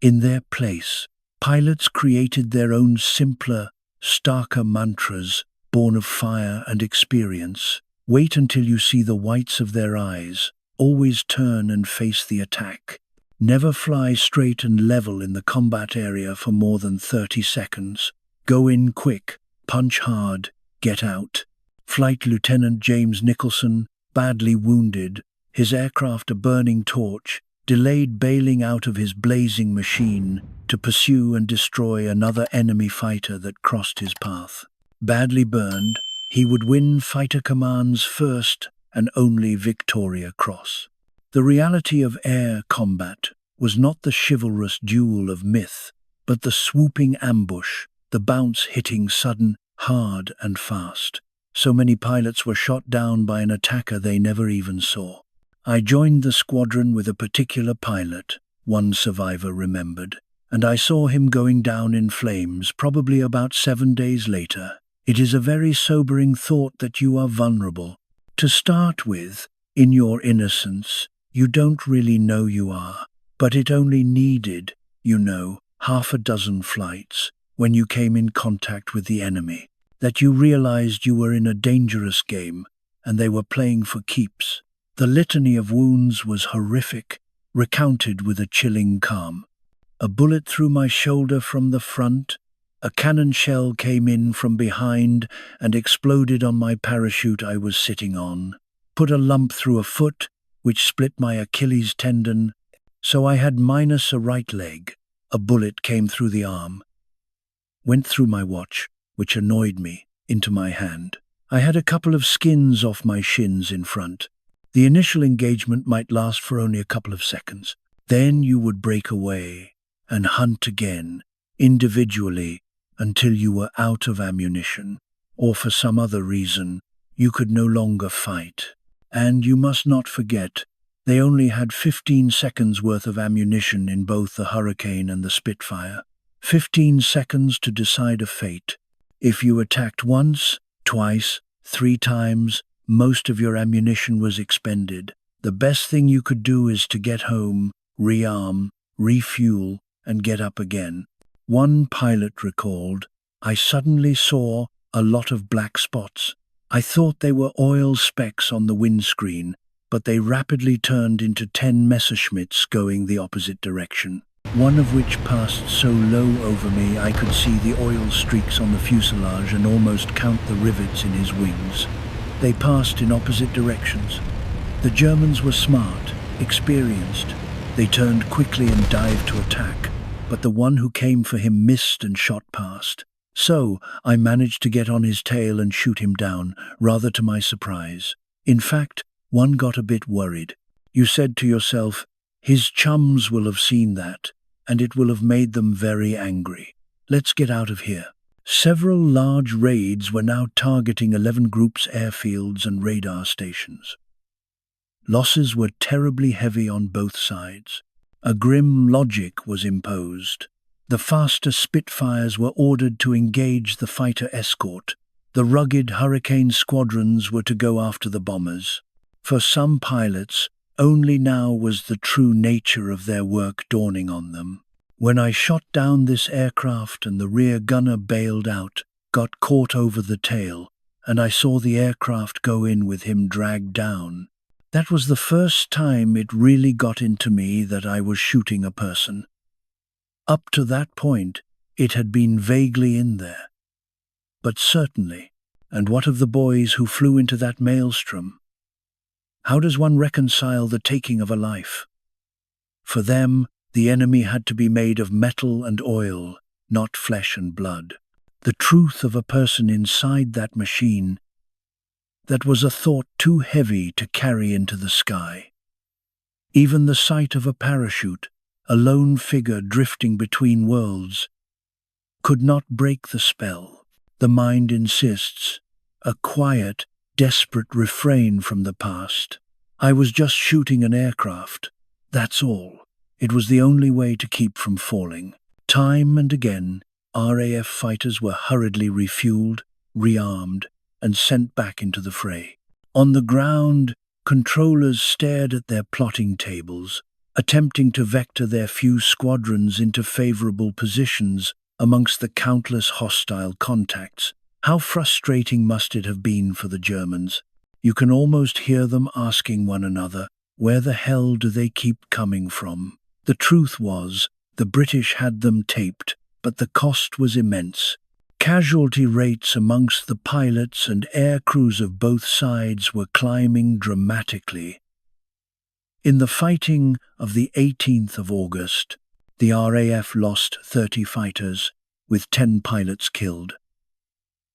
In their place, pilots created their own simpler, starker mantras, born of fire and experience. Wait until you see the whites of their eyes. Always turn and face the attack. Never fly straight and level in the combat area for more than 30 seconds. Go in quick, punch hard, get out. Flight Lieutenant James Nicholson, badly wounded, his aircraft a burning torch, delayed bailing out of his blazing machine to pursue and destroy another enemy fighter that crossed his path. Badly burned, he would win Fighter Command's first and only Victoria Cross. The reality of air combat was not the chivalrous duel of myth, but the swooping ambush, the bounce hitting sudden, hard and fast. So many pilots were shot down by an attacker they never even saw. I joined the squadron with a particular pilot, one survivor remembered, and I saw him going down in flames probably about 7 days later. It is a very sobering thought that you are vulnerable. To start with, in your innocence, you don't really know you are, but it only needed, half a dozen flights when you came in contact with the enemy, that you realized you were in a dangerous game and they were playing for keeps. The litany of wounds was horrific, recounted with a chilling calm. A bullet through my shoulder from the front, a cannon shell came in from behind and exploded on my parachute I was sitting on, put a lump through a foot, which split my Achilles tendon, so I had minus a right leg. A bullet came through the arm, went through my watch, which annoyed me, into my hand. I had a couple of skins off my shins in front. The initial engagement might last for only a couple of seconds. Then you would break away and hunt again, individually, until you were out of ammunition, or for some other reason, you could no longer fight. And you must not forget, they only had 15 seconds worth of ammunition in both the Hurricane and the Spitfire. 15 seconds to decide a fate. If you attacked once, twice, 3 times, most of your ammunition was expended. The best thing you could do is to get home, rearm, refuel, and get up again. One pilot recalled, I suddenly saw a lot of black spots. I thought they were oil specks on the windscreen, but they rapidly turned into 10 Messerschmitts going the opposite direction, one of which passed so low over me I could see the oil streaks on the fuselage and almost count the rivets in his wings. They passed in opposite directions. The Germans were smart, experienced. They turned quickly and dived to attack, but the one who came for him missed and shot past. So I managed to get on his tail and shoot him down, rather to my surprise. In fact, one got a bit worried. You said to yourself, his chums will have seen that, and it will have made them very angry. Let's get out of here. Several large raids were now targeting 11 groups' airfields and radar stations. Losses were terribly heavy on both sides. A grim logic was imposed. The faster Spitfires were ordered to engage the fighter escort. The rugged Hurricane squadrons were to go after the bombers. For some pilots, only now was the true nature of their work dawning on them. When I shot down this aircraft and the rear gunner bailed out, got caught over the tail, and I saw the aircraft go in with him dragged down, that was the first time it really got into me that I was shooting a person. Up to that point, it had been vaguely in there. But certainly, and what of the boys who flew into that maelstrom? How does one reconcile the taking of a life? For them, the enemy had to be made of metal and oil, not flesh and blood. The truth of a person inside that machine, that was a thought too heavy to carry into the sky. Even the sight of a parachute, a lone figure drifting between worlds, could not break the spell. The mind insists, a quiet, desperate refrain from the past. I was just shooting an aircraft, that's all. It was the only way to keep from falling. Time and again, RAF fighters were hurriedly refueled, rearmed, and sent back into the fray. On the ground, controllers stared at their plotting tables, attempting to vector their few squadrons into favorable positions amongst the countless hostile contacts. How frustrating must it have been for the Germans? You can almost hear them asking one another, where the hell do they keep coming from? The truth was, the British had them taped, but the cost was immense. Casualty rates amongst the pilots and air crews of both sides were climbing dramatically. In the fighting of the 18th of August, the RAF lost 30 fighters, with 10 pilots killed.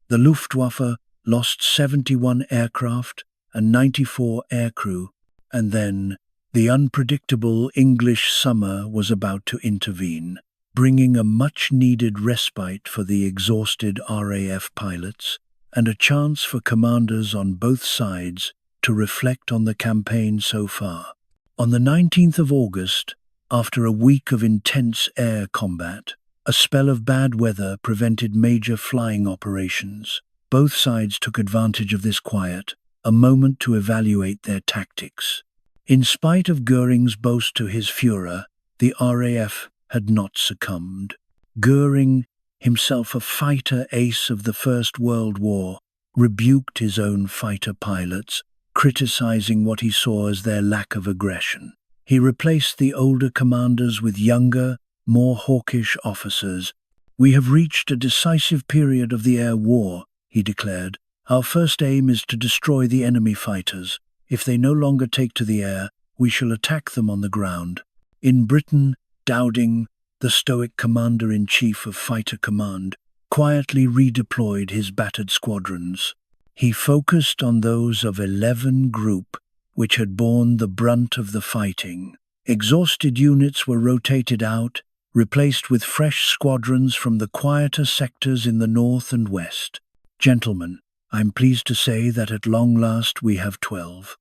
The Luftwaffe lost 71 aircraft and 94 aircrew, and then the unpredictable English summer was about to intervene, bringing a much-needed respite for the exhausted RAF pilots and a chance for commanders on both sides to reflect on the campaign so far. On the 19th of August, after a week of intense air combat, a spell of bad weather prevented major flying operations. Both sides took advantage of this quiet, a moment to evaluate their tactics. In spite of Goering's boast to his Führer, the RAF had not succumbed. Goering, himself a fighter ace of the First World War, rebuked his own fighter pilots, criticizing what he saw as their lack of aggression. He replaced the older commanders with younger, more hawkish officers. "We have reached a decisive period of the air war," he declared. "Our first aim is to destroy the enemy fighters. If they no longer take to the air, we shall attack them on the ground." In Britain, Dowding, the stoic commander-in-chief of Fighter Command, quietly redeployed his battered squadrons. He focused on those of 11 Group, which had borne the brunt of the fighting. Exhausted units were rotated out, replaced with fresh squadrons from the quieter sectors in the north and west. "Gentlemen, I'm pleased to say that at long last we have 12.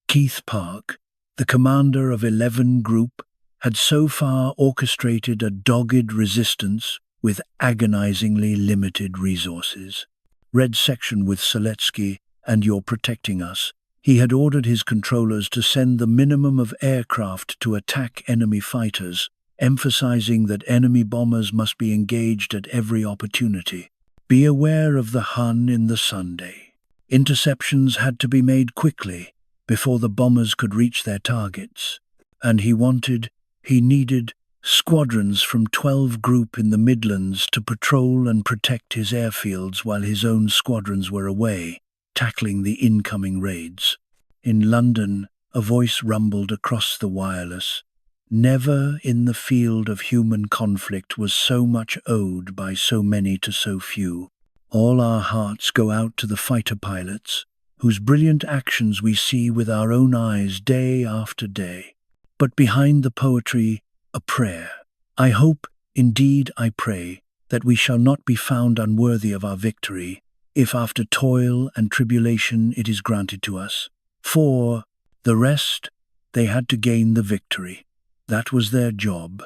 Keith Park, the commander of 11 Group, had so far orchestrated a dogged resistance with agonizingly limited resources. Red section with Seletsky, and you're protecting us. He had ordered his controllers to send the minimum of aircraft to attack enemy fighters, emphasizing that enemy bombers must be engaged at every opportunity. Be aware of the Hun in the Sunday. Interceptions had to be made quickly, before the bombers could reach their targets. And he needed squadrons from 12 Group in the Midlands to patrol and protect his airfields while his own squadrons were away, tackling the incoming raids. In London, a voice rumbled across the wireless. Never in the field of human conflict was so much owed by so many to so few. All our hearts go out to the fighter pilots, whose brilliant actions we see with our own eyes day after day. But behind the poetry, a prayer. I hope, indeed I pray, that we shall not be found unworthy of our victory, if after toil and tribulation it is granted to us. For the rest, they had to gain the victory. That was their job.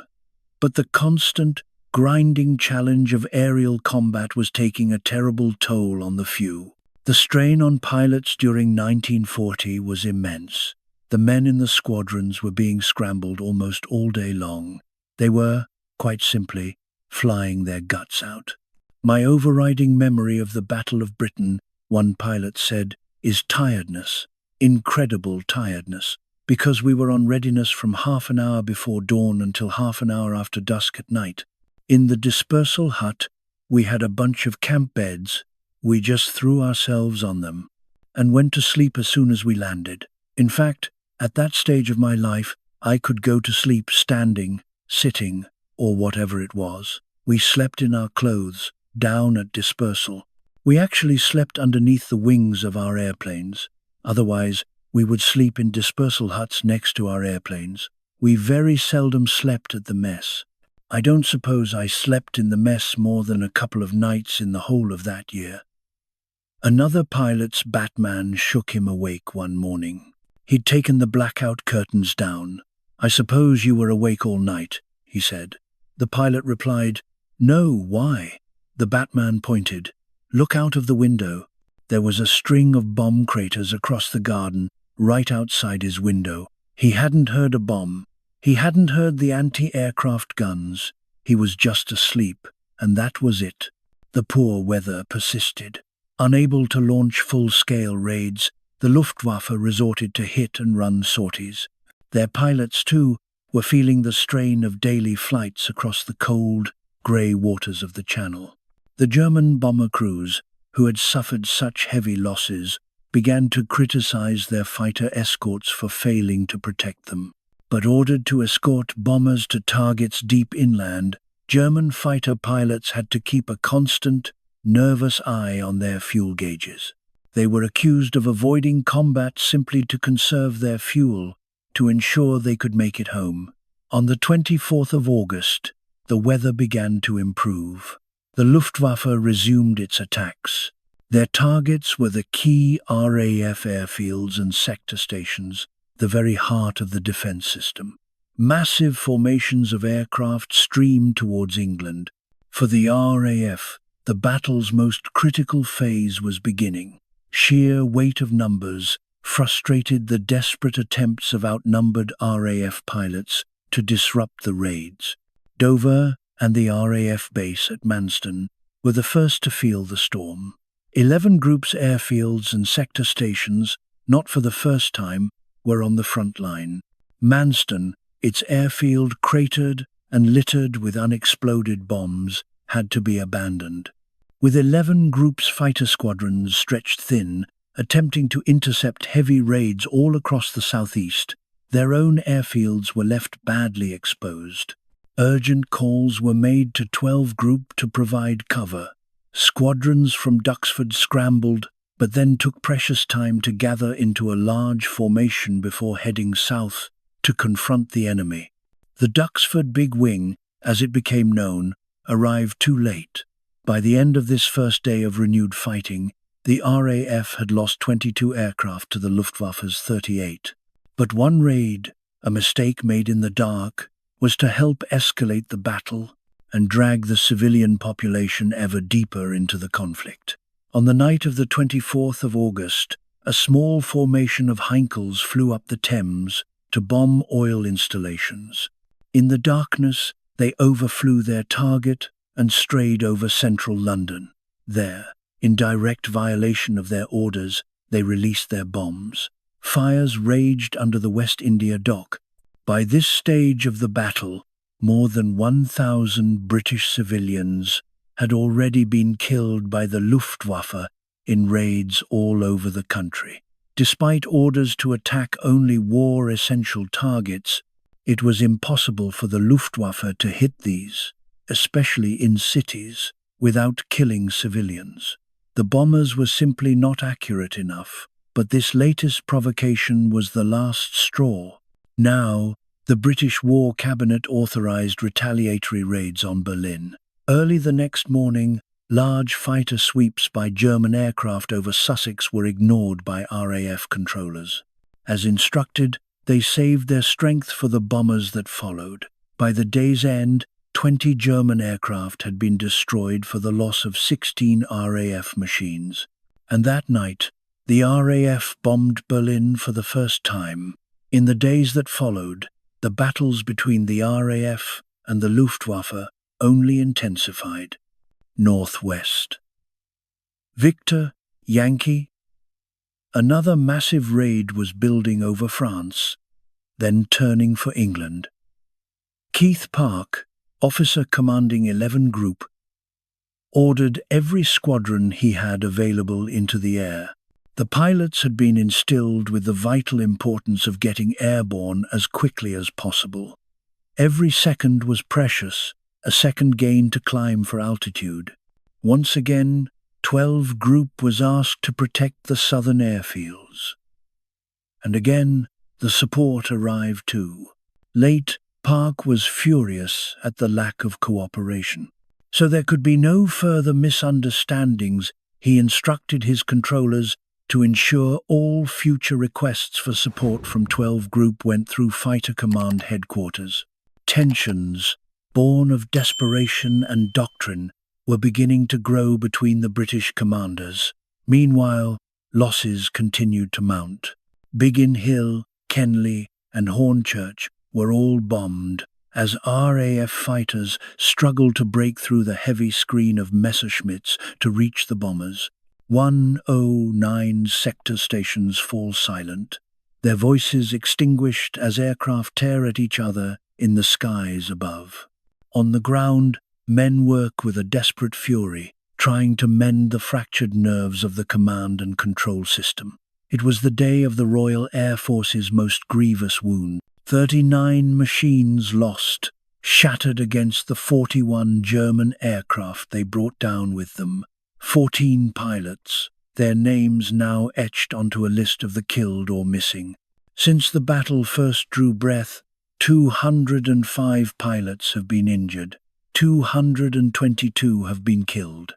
But the constant, grinding challenge of aerial combat was taking a terrible toll on the few. The strain on pilots during 1940 was immense. The men in the squadrons were being scrambled almost all day long. They were, quite simply, flying their guts out. "My overriding memory of the Battle of Britain," one pilot said, "is tiredness, incredible tiredness, because we were on readiness from half an hour before dawn until half an hour after dusk at night. In the dispersal hut, we had a bunch of camp beds. We just threw ourselves on them and went to sleep as soon as we landed. In fact, at that stage of my life, I could go to sleep standing, sitting, or whatever it was. We slept in our clothes, down at dispersal. We actually slept underneath the wings of our airplanes. Otherwise, we would sleep in dispersal huts next to our airplanes. We very seldom slept at the mess. I don't suppose I slept in the mess more than a couple of nights in the whole of that year." Another pilot's Batman shook him awake one morning. He'd taken the blackout curtains down. "I suppose you were awake all night," he said. The pilot replied, "No, why?" The Batman pointed. "Look out of the window." There was a string of bomb craters across the garden, right outside his window. He hadn't heard a bomb. He hadn't heard the anti-aircraft guns. He was just asleep, and that was it. The poor weather persisted. Unable to launch full-scale raids, the Luftwaffe resorted to hit-and-run sorties. Their pilots, too, were feeling the strain of daily flights across the cold, grey waters of the Channel. The German bomber crews, who had suffered such heavy losses, began to criticize their fighter escorts for failing to protect them. But ordered to escort bombers to targets deep inland, German fighter pilots had to keep a constant, nervous eye on their fuel gauges. They were accused of avoiding combat simply to conserve their fuel, to ensure they could make it home. On the 24th of August, the weather began to improve. The Luftwaffe resumed its attacks. Their targets were the key RAF airfields and sector stations, the very heart of the defense system. Massive formations of aircraft streamed towards England. For the RAF, the battle's most critical phase was beginning. Sheer weight of numbers frustrated the desperate attempts of outnumbered RAF pilots to disrupt the raids. Dover and the RAF base at Manston were the first to feel the storm. 11 groups' airfields and sector stations, not for the first time, were on the front line. Manston, its airfield cratered and littered with unexploded bombs, had to be abandoned. With 11 groups' fighter squadrons stretched thin, attempting to intercept heavy raids all across the southeast, their own airfields were left badly exposed. Urgent calls were made to 12 Group to provide cover. Squadrons from Duxford scrambled, but then took precious time to gather into a large formation before heading south to confront the enemy. The Duxford Big Wing, as it became known, arrived too late. By the end of this first day of renewed fighting, the RAF had lost 22 aircraft to the Luftwaffe's 38. But one raid, a mistake made in the dark, was to help escalate the battle and drag the civilian population ever deeper into the conflict. On the night of the 24th of August, a small formation of Heinkels flew up the Thames to bomb oil installations. In the darkness, they overflew their target and strayed over central London. There, in direct violation of their orders, they released their bombs. Fires raged under the West India dock. By this stage of the battle, more than 1,000 British civilians had already been killed by the Luftwaffe in raids all over the country. Despite orders to attack only war-essential targets, it was impossible for the Luftwaffe to hit these, especially in cities, without killing civilians. The bombers were simply not accurate enough, but this latest provocation was the last straw. Now, the British War Cabinet authorized retaliatory raids on Berlin. Early the next morning, large fighter sweeps by German aircraft over Sussex were ignored by RAF controllers. As instructed, they saved their strength for the bombers that followed. By the day's end, 20 German aircraft had been destroyed for the loss of 16 RAF machines. And that night, the RAF bombed Berlin for the first time. In the days that followed, the battles between the RAF and the Luftwaffe only intensified. Northwest. Victor, Yankee. Another massive raid was building over France, then turning for England. Keith Park, officer commanding 11 Group, ordered every squadron he had available into the air. The pilots had been instilled with the vital importance of getting airborne as quickly as possible. Every second was precious, a second gain to climb for altitude. Once again, 12 Group was asked to protect the southern airfields. And again, the support arrived too. Late, Park was furious at the lack of cooperation. So there could be no further misunderstandings, he instructed his controllers to ensure all future requests for support from 12 Group went through Fighter Command Headquarters. Tensions, born of desperation and doctrine, were beginning to grow between the British commanders. Meanwhile, losses continued to mount. Biggin Hill, Kenley, and Hornchurch were all bombed as RAF fighters struggled to break through the heavy screen of Messerschmitts to reach the bombers. 109 sector stations fall silent, their voices extinguished as aircraft tear at each other in the skies above. On the ground, men work with a desperate fury, trying to mend the fractured nerves of the command and control system. It was the day of the Royal Air Force's most grievous wound. 39 machines lost, shattered against the 41 German aircraft they brought down with them. 14 pilots, their names now etched onto a list of the killed or missing. Since the battle first drew breath, 205 pilots have been injured. 222 have been killed.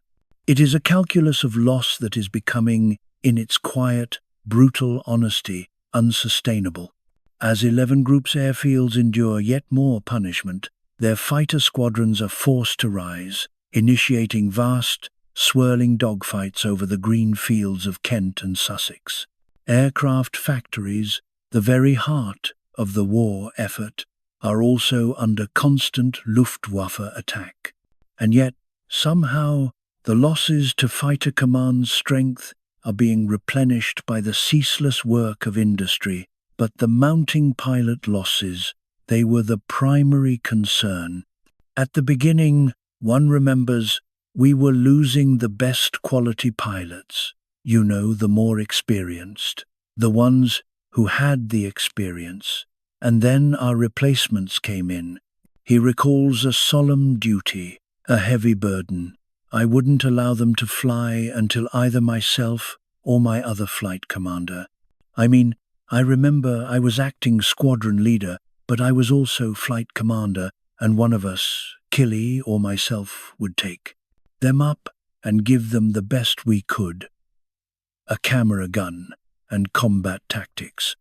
It is a calculus of loss that is becoming, in its quiet, brutal honesty, unsustainable. As 11 groups' airfields endure yet more punishment, their fighter squadrons are forced to rise, initiating vast, swirling dogfights over the green fields of Kent and Sussex. Aircraft factories, the very heart of the war effort, are also under constant Luftwaffe attack. And yet, somehow, the losses to fighter command strength are being replenished by the ceaseless work of industry. But the mounting pilot losses, they were the primary concern. At the beginning, one remembers, we were losing the best quality pilots. You know, the more experienced. The ones who had the experience. And then our replacements came in. He recalls a solemn duty, a heavy burden. I wouldn't allow them to fly until either myself or my other flight commander. I remember I was acting squadron leader, but I was also flight commander, and one of us, Killy or myself, would take them up and give them the best we could. A camera gun and combat tactics.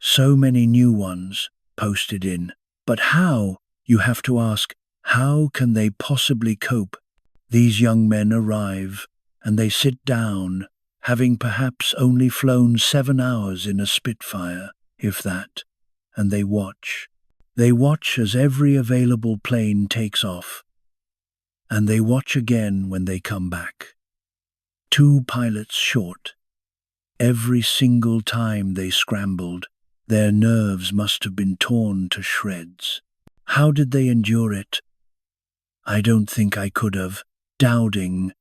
So many new ones posted in. But how, you have to ask, how can they possibly cope? These young men arrive, and they sit down, having perhaps only flown 7 hours in a Spitfire, if that, and they watch. They watch as every available plane takes off, and they watch again when they come back. 2 pilots short. Every single time they scrambled, their nerves must have been torn to shreds. How did they endure it? I don't think I could have. Dowding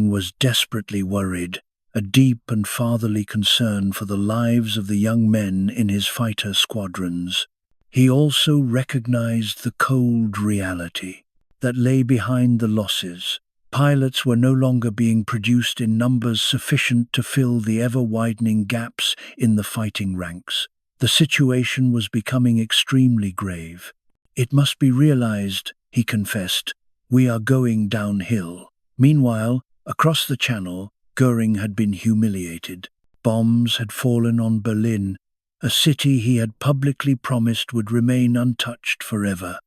was desperately worried, a deep and fatherly concern for the lives of the young men in his fighter squadrons. He also recognized the cold reality that lay behind the losses. Pilots were no longer being produced in numbers sufficient to fill the ever-widening gaps in the fighting ranks. The situation was becoming extremely grave. It must be realized, he confessed, we are going downhill. Meanwhile, across the Channel, Goering had been humiliated. Bombs had fallen on Berlin, a city he had publicly promised would remain untouched forever.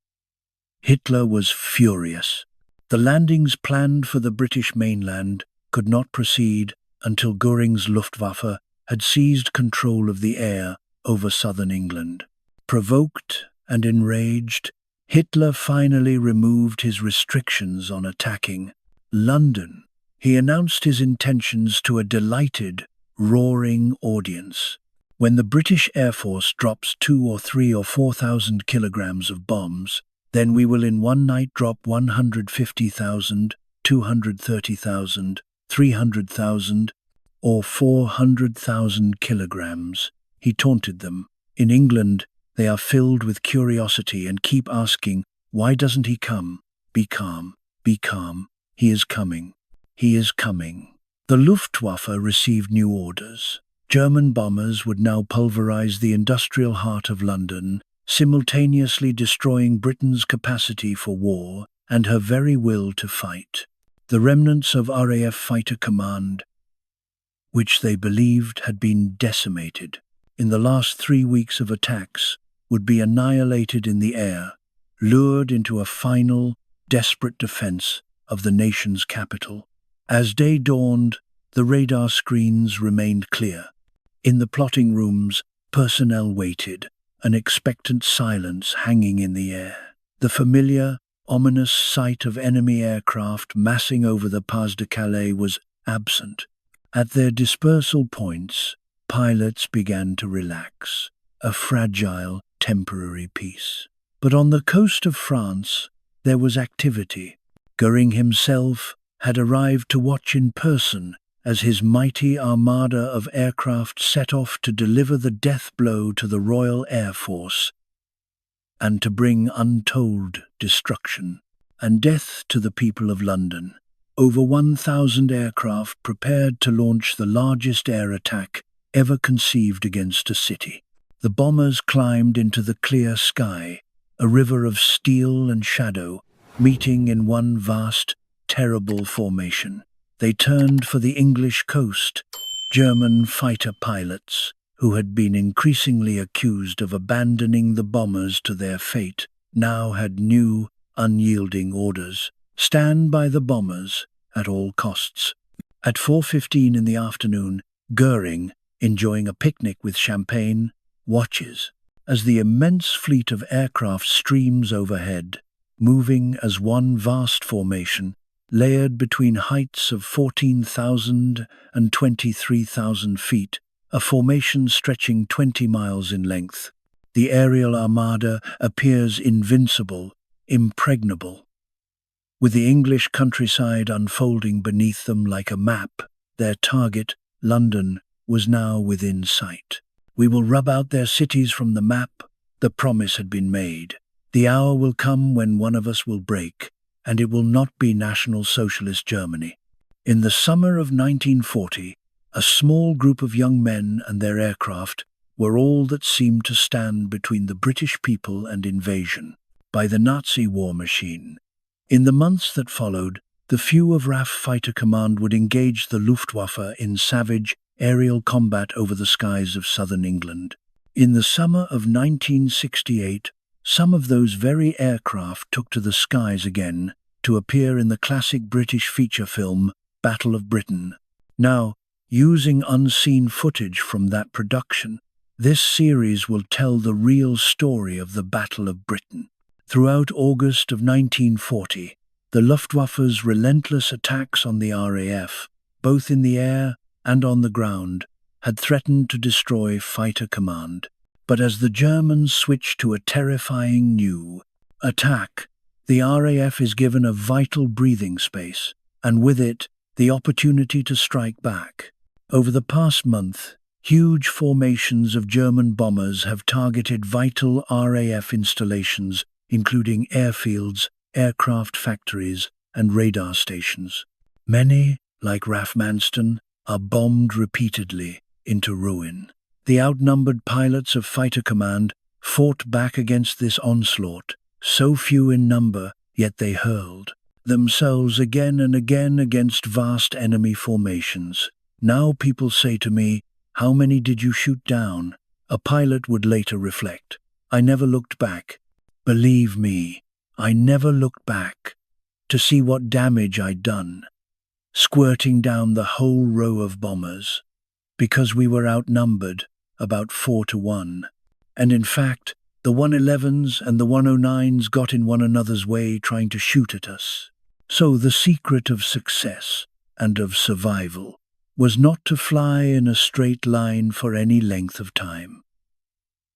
Hitler was furious. The landings planned for the British mainland could not proceed until Goering's Luftwaffe had seized control of the air over southern England. Provoked and enraged, Hitler finally removed his restrictions on attacking London. He announced his intentions to a delighted, roaring audience. When the British Air Force drops 2 or 3 or 4,000 kilograms of bombs, then we will in one night drop 150,000, 230,000, 300,000, or 400,000 kilograms. He taunted them. In England, they are filled with curiosity and keep asking, why doesn't he come? Be calm, be calm. He is coming. He is coming. The Luftwaffe received new orders. German bombers would now pulverize the industrial heart of London, simultaneously destroying Britain's capacity for war and her very will to fight. The remnants of RAF Fighter Command, which they believed had been decimated in the last 3 weeks of attacks, would be annihilated in the air, lured into a final, desperate defense of the nation's capital. As day dawned, the radar screens remained clear. In the plotting rooms, personnel waited, an expectant silence hanging in the air. The familiar, ominous sight of enemy aircraft massing over the Pas de Calais was absent. At their dispersal points, pilots began to relax, a fragile, temporary peace. But on the coast of France, there was activity. Goering himself had arrived to watch in person as his mighty armada of aircraft set off to deliver the death blow to the Royal Air Force and to bring untold destruction and death to the people of London. Over 1,000 aircraft prepared to launch the largest air attack ever conceived against a city. The bombers climbed into the clear sky, a river of steel and shadow, meeting in one vast, terrible formation. They turned for the English coast. German fighter pilots, who had been increasingly accused of abandoning the bombers to their fate, now had new, unyielding orders. Stand by the bombers at all costs. At 4:15 in the afternoon, Goering, enjoying a picnic with champagne, watches as the immense fleet of aircraft streams overhead, moving as one vast formation, layered between heights of 14,000 and 23,000 feet, a formation stretching 20 miles in length. The aerial armada appears invincible, impregnable. With the English countryside unfolding beneath them like a map, their target, London, was now within sight. We will rub out their cities from the map. The promise had been made. The hour will come when one of us will break, and it will not be National Socialist Germany. In the summer of 1940, a small group of young men and their aircraft were all that seemed to stand between the British people and invasion by the Nazi war machine. In the months that followed, the few of RAF Fighter Command would engage the Luftwaffe in savage aerial combat over the skies of southern England. In the summer of 1968, some of those very aircraft took to the skies again to appear in the classic British feature film Battle of Britain. Now, using unseen footage from that production, this series will tell the real story of the Battle of Britain. Throughout August of 1940, the Luftwaffe's relentless attacks on the RAF, both in the air and on the ground, had threatened to destroy Fighter Command. But as the Germans switched to a terrifying new attack, the RAF is given a vital breathing space, and with it, the opportunity to strike back. Over the past month, huge formations of German bombers have targeted vital RAF installations, including airfields, aircraft factories, and radar stations. Many, like RAF Manston, are bombed repeatedly into ruin. The outnumbered pilots of Fighter Command fought back against this onslaught, so few in number, yet they hurled themselves again and again against vast enemy formations. Now people say to me, "How many did you shoot down?" A pilot would later reflect, "I never looked back. Believe me, I never looked back to see what damage I'd done, squirting down the whole row of bombers, because we were outnumbered about 4-1. And in fact, the 111s and the 109s got in one another's way trying to shoot at us." So the secret of success and of survival was not to fly in a straight line for any length of time.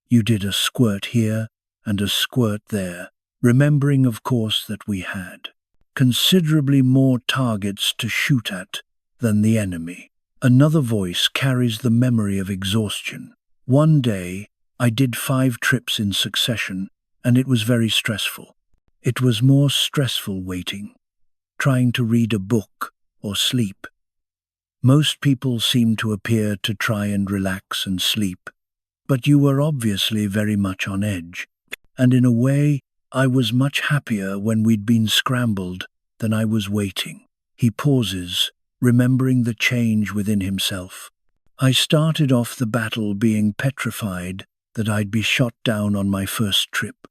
You did a squirt here and a squirt there, remembering, of course, that we had considerably more targets to shoot at than the enemy. Another voice carries the memory of exhaustion. One day, I did 5 trips in succession, and it was very stressful. It was more stressful waiting, trying to read a book or sleep. Most people seem to appear to try and relax and sleep, but you were obviously very much on edge. And in a way, I was much happier when we'd been scrambled than I was waiting. He pauses, remembering the change within himself. I started off the battle being petrified that I'd be shot down on my first trip.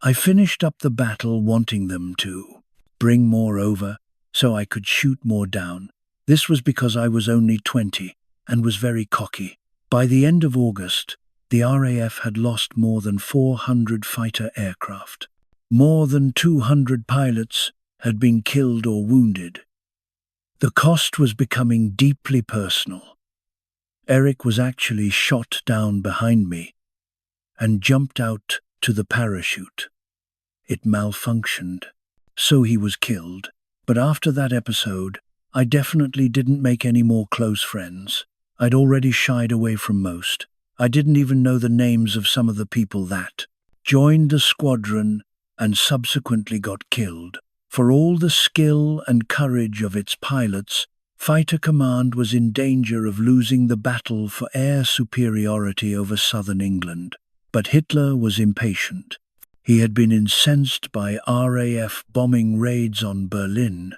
I finished up the battle wanting them to bring more over so I could shoot more down. This was because I was only 20 and was very cocky. By the end of August, the RAF had lost more than 400 fighter aircraft. More than 200 pilots had been killed or wounded. The cost was becoming deeply personal. Eric was actually shot down behind me and jumped out to the parachute. It malfunctioned. so he was killed. But after that episode, I definitely didn't make any more close friends. I'd already shied away from most. I didn't even know the names of some of the people that joined the squadron and subsequently got killed. For all the skill and courage of its pilots, Fighter Command was in danger of losing the battle for air superiority over southern England. But Hitler was impatient. He had been incensed by RAF bombing raids on Berlin.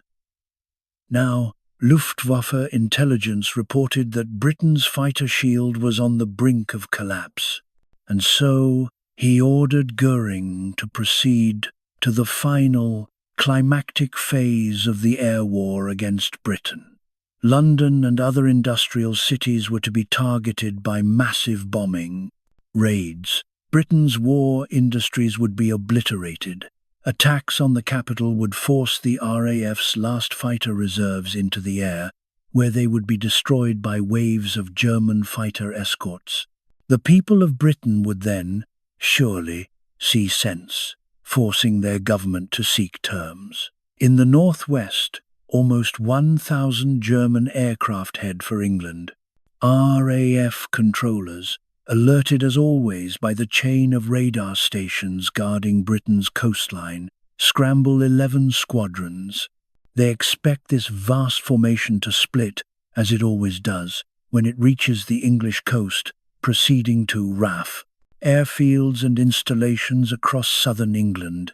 Now, Luftwaffe intelligence reported that Britain's fighter shield was on the brink of collapse, and so he ordered Goering to proceed to the final, climactic phase of the air war against Britain. London and other industrial cities were to be targeted by massive bombing raids. Britain's war industries would be obliterated. Attacks on the capital would force the RAF's last fighter reserves into the air, where they would be destroyed by waves of German fighter escorts. The people of Britain would then, surely, see sense, forcing their government to seek terms. In the northwest, almost 1,000 German aircraft head for England. RAF controllers, alerted as always by the chain of radar stations guarding Britain's coastline, scramble 11 squadrons. They expect this vast formation to split, as it always does, when it reaches the English coast, proceeding to RAF airfields and installations across southern England.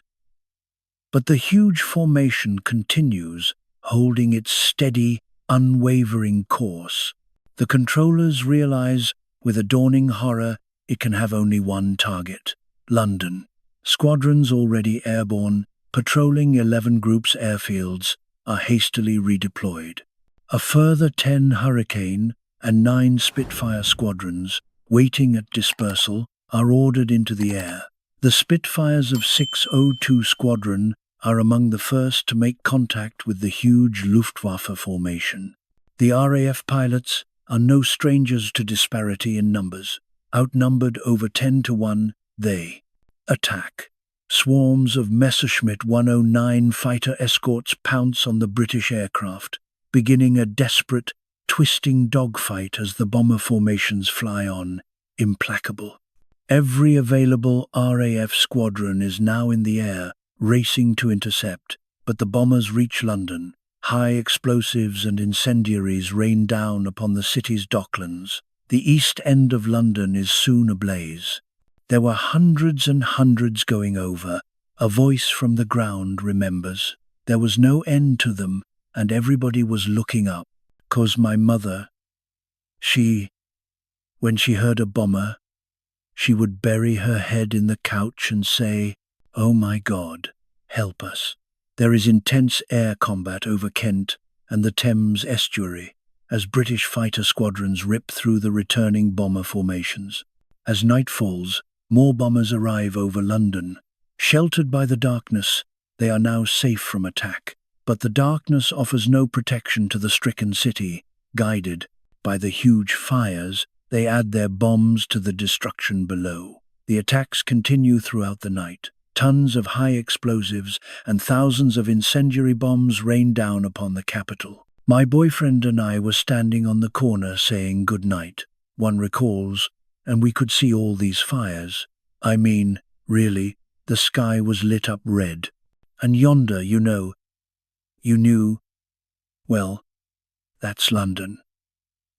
But the huge formation continues, holding its steady, unwavering course. The controllers realize, with a dawning horror, it can have only one target: London. Squadrons already airborne, patrolling 11 groups' airfields, are hastily redeployed. A further 10 Hurricane and 9 Spitfire squadrons, waiting at dispersal, are ordered into the air. The Spitfires of 602 Squadron are among the first to make contact with the huge Luftwaffe formation. The RAF pilots are no strangers to disparity in numbers. Outnumbered over 10 to 1, they attack. Swarms of Messerschmitt 109 fighter escorts pounce on the British aircraft, beginning a desperate, twisting dogfight as the bomber formations fly on, implacable. Every available RAF squadron is now in the air, racing to intercept, but the bombers reach London. High explosives and incendiaries rain down upon the city's docklands. The east end of London is soon ablaze. There were hundreds and hundreds going over. A voice from the ground remembers. There was no end to them, and everybody was looking up. 'Cause my mother, when she heard a bomber, she would bury her head in the couch and say, "Oh my God, help us." There is intense air combat over Kent and the Thames estuary as British fighter squadrons rip through the returning bomber formations. As night falls, more bombers arrive over London. Sheltered by the darkness, they are now safe from attack. But the darkness offers no protection to the stricken city. Guided by the huge fires, they add their bombs to the destruction below. The attacks continue throughout the night. Tons of high explosives and thousands of incendiary bombs rain down upon the capital. My boyfriend and I were standing on the corner saying good night, one recalls, and we could see all these fires. I mean, really, the sky was lit up red. And yonder, you knew, well, that's London.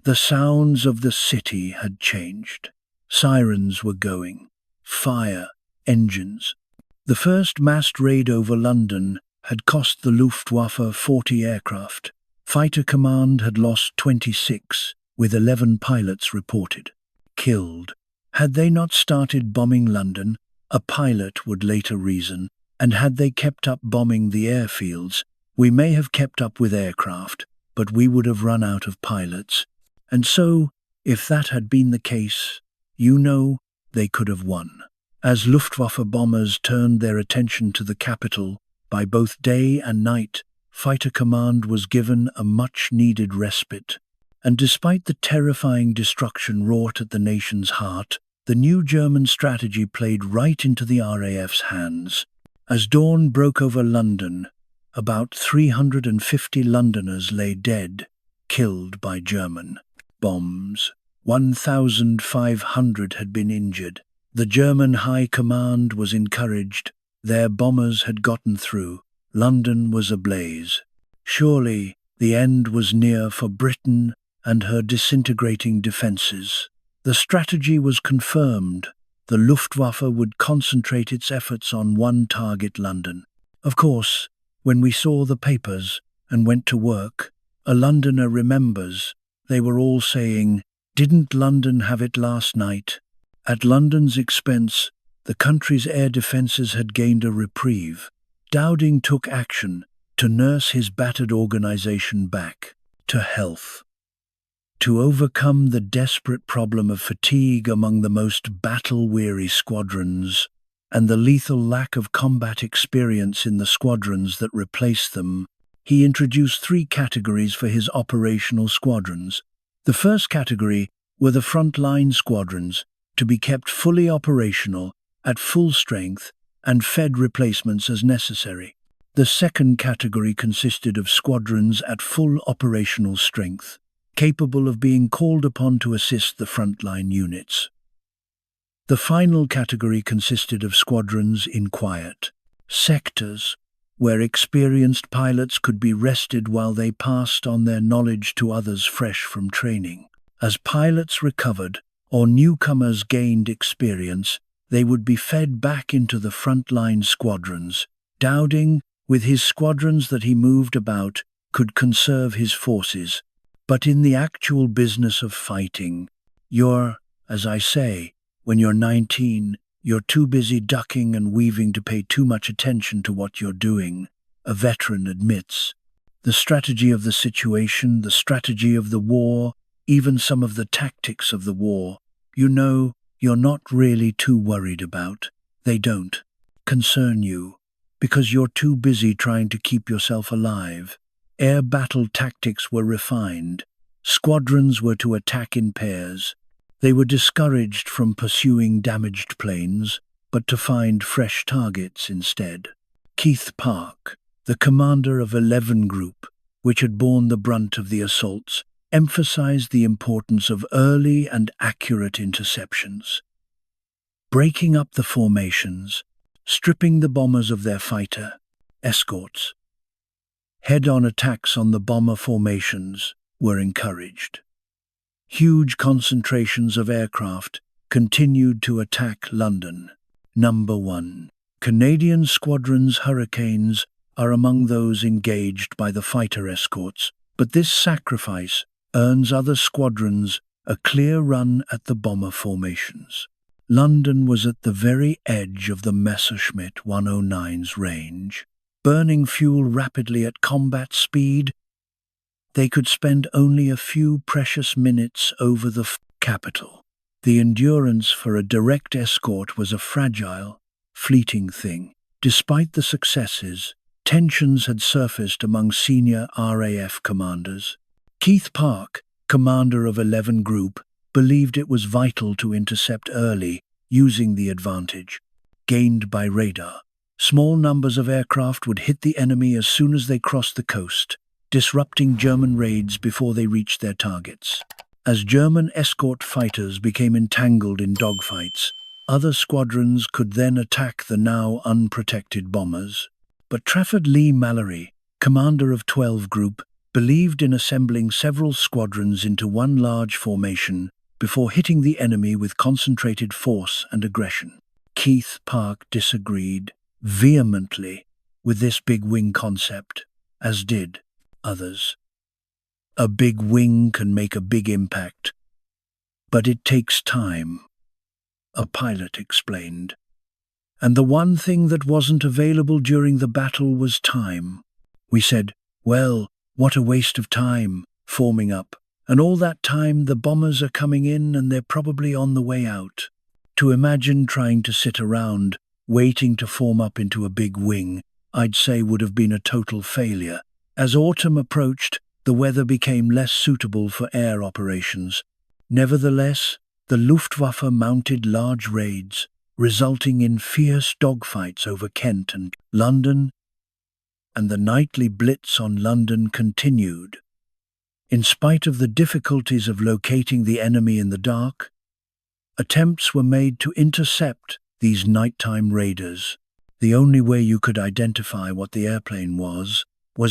The sounds of the city had changed. Sirens were going. Fire, engines. The first massed raid over London had cost the Luftwaffe 40 aircraft. Fighter Command had lost 26, with 11 pilots reported killed. Had they not started bombing London, a pilot would later reason, and had they kept up bombing the airfields, we may have kept up with aircraft, but we would have run out of pilots. And so, if that had been the case, they could have won. As Luftwaffe bombers turned their attention to the capital, by both day and night, Fighter Command was given a much-needed respite. And despite the terrifying destruction wrought at the nation's heart, the new German strategy played right into the RAF's hands. As dawn broke over London, about 350 Londoners lay dead, killed by German bombs. 1,500 had been injured. The German High Command was encouraged. Their bombers had gotten through. London was ablaze. Surely the end was near for Britain and her disintegrating defences. The strategy was confirmed. The Luftwaffe would concentrate its efforts on one target, London. Of course, when we saw the papers and went to work, a Londoner remembers, they were all saying, "Didn't London have it last night?" At London's expense, the country's air defences had gained a reprieve. Dowding took action to nurse his battered organisation back to health. To overcome the desperate problem of fatigue among the most battle-weary squadrons and the lethal lack of combat experience in the squadrons that replaced them, he introduced 3 categories for his operational squadrons. The first category were the front-line squadrons, to be kept fully operational, at full strength, and fed replacements as necessary. The second category consisted of squadrons at full operational strength, capable of being called upon to assist the frontline units. The final category consisted of squadrons in quiet sectors, where experienced pilots could be rested while they passed on their knowledge to others fresh from training. As pilots recovered or newcomers gained experience, they would be fed back into the frontline squadrons. Dowding, with his squadrons that he moved about, could conserve his forces. But in the actual business of fighting, as I say, when you're 19, you're too busy ducking and weaving to pay too much attention to what you're doing, a veteran admits. The strategy of the situation, the strategy of the war, even some of the tactics of the war, you're not really too worried about. They don't concern you, because you're too busy trying to keep yourself alive. Air battle tactics were refined. Squadrons were to attack in pairs. They were discouraged from pursuing damaged planes, but to find fresh targets instead. Keith Park, the commander of 11 Group, which had borne the brunt of the assaults, emphasized the importance of early and accurate interceptions. Breaking up the formations, stripping the bombers of their fighter escorts. Head-on attacks on the bomber formations were encouraged. Huge concentrations of aircraft continued to attack London. Number 1. Canadian Squadron's Hurricanes are among those engaged by the fighter escorts, but this sacrifice earns other squadrons a clear run at the bomber formations. London was at the very edge of the Messerschmitt 109's range. Burning fuel rapidly at combat speed, they could spend only a few precious minutes over the capital. The endurance for a direct escort was a fragile, fleeting thing. Despite the successes, tensions had surfaced among senior RAF commanders. Keith Park, commander of 11 Group, believed it was vital to intercept early, using the advantage gained by radar. Small numbers of aircraft would hit the enemy as soon as they crossed the coast, disrupting German raids before they reached their targets. As German escort fighters became entangled in dogfights, other squadrons could then attack the now unprotected bombers. But Trafford Leigh-Mallory, commander of 12 Group, believed in assembling several squadrons into one large formation before hitting the enemy with concentrated force and aggression. Keith Park disagreed vehemently with this big wing concept, as did others. A big wing can make a big impact, but it takes time, a pilot explained. And the one thing that wasn't available during the battle was time. We said, well, what a waste of time, forming up. And all that time the bombers are coming in and they're probably on the way out. To imagine trying to sit around, waiting to form up into a big wing, I'd say would have been a total failure. As autumn approached, the weather became less suitable for air operations. Nevertheless, the Luftwaffe mounted large raids, resulting in fierce dogfights over Kent and London. and the nightly blitz on London continued. In spite of the difficulties of locating the enemy in the dark, attempts were made to intercept these nighttime raiders. The only way you could identify what the airplane was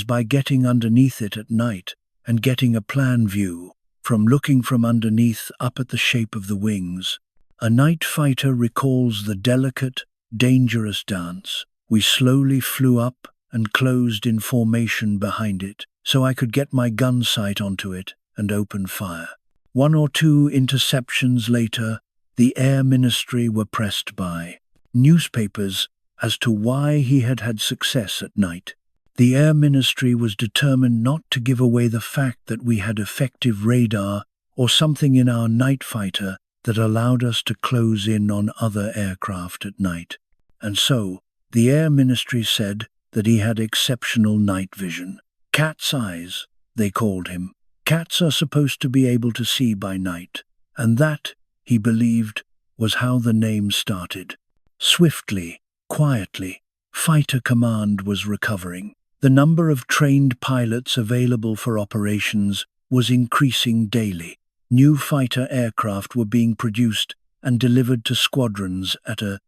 by getting underneath it at night and getting a plan view from looking from underneath up at the shape of the wings. A night fighter recalls the delicate, dangerous dance. We slowly flew up and closed in formation behind it, so I could get my gun sight onto it and open fire. 1 or 2 interceptions later, the Air Ministry were pressed by newspapers as to why he had had success at night. The Air Ministry was determined not to give away the fact that we had effective radar or something in our night fighter that allowed us to close in on other aircraft at night. And so, the Air Ministry said that he had exceptional night vision. Cat's eyes, they called him. Cats are supposed to be able to see by night, and that, he believed, was how the name started. Swiftly, quietly, Fighter Command was recovering. The number of trained pilots available for operations was increasing daily. New fighter aircraft were being produced and delivered to squadrons at a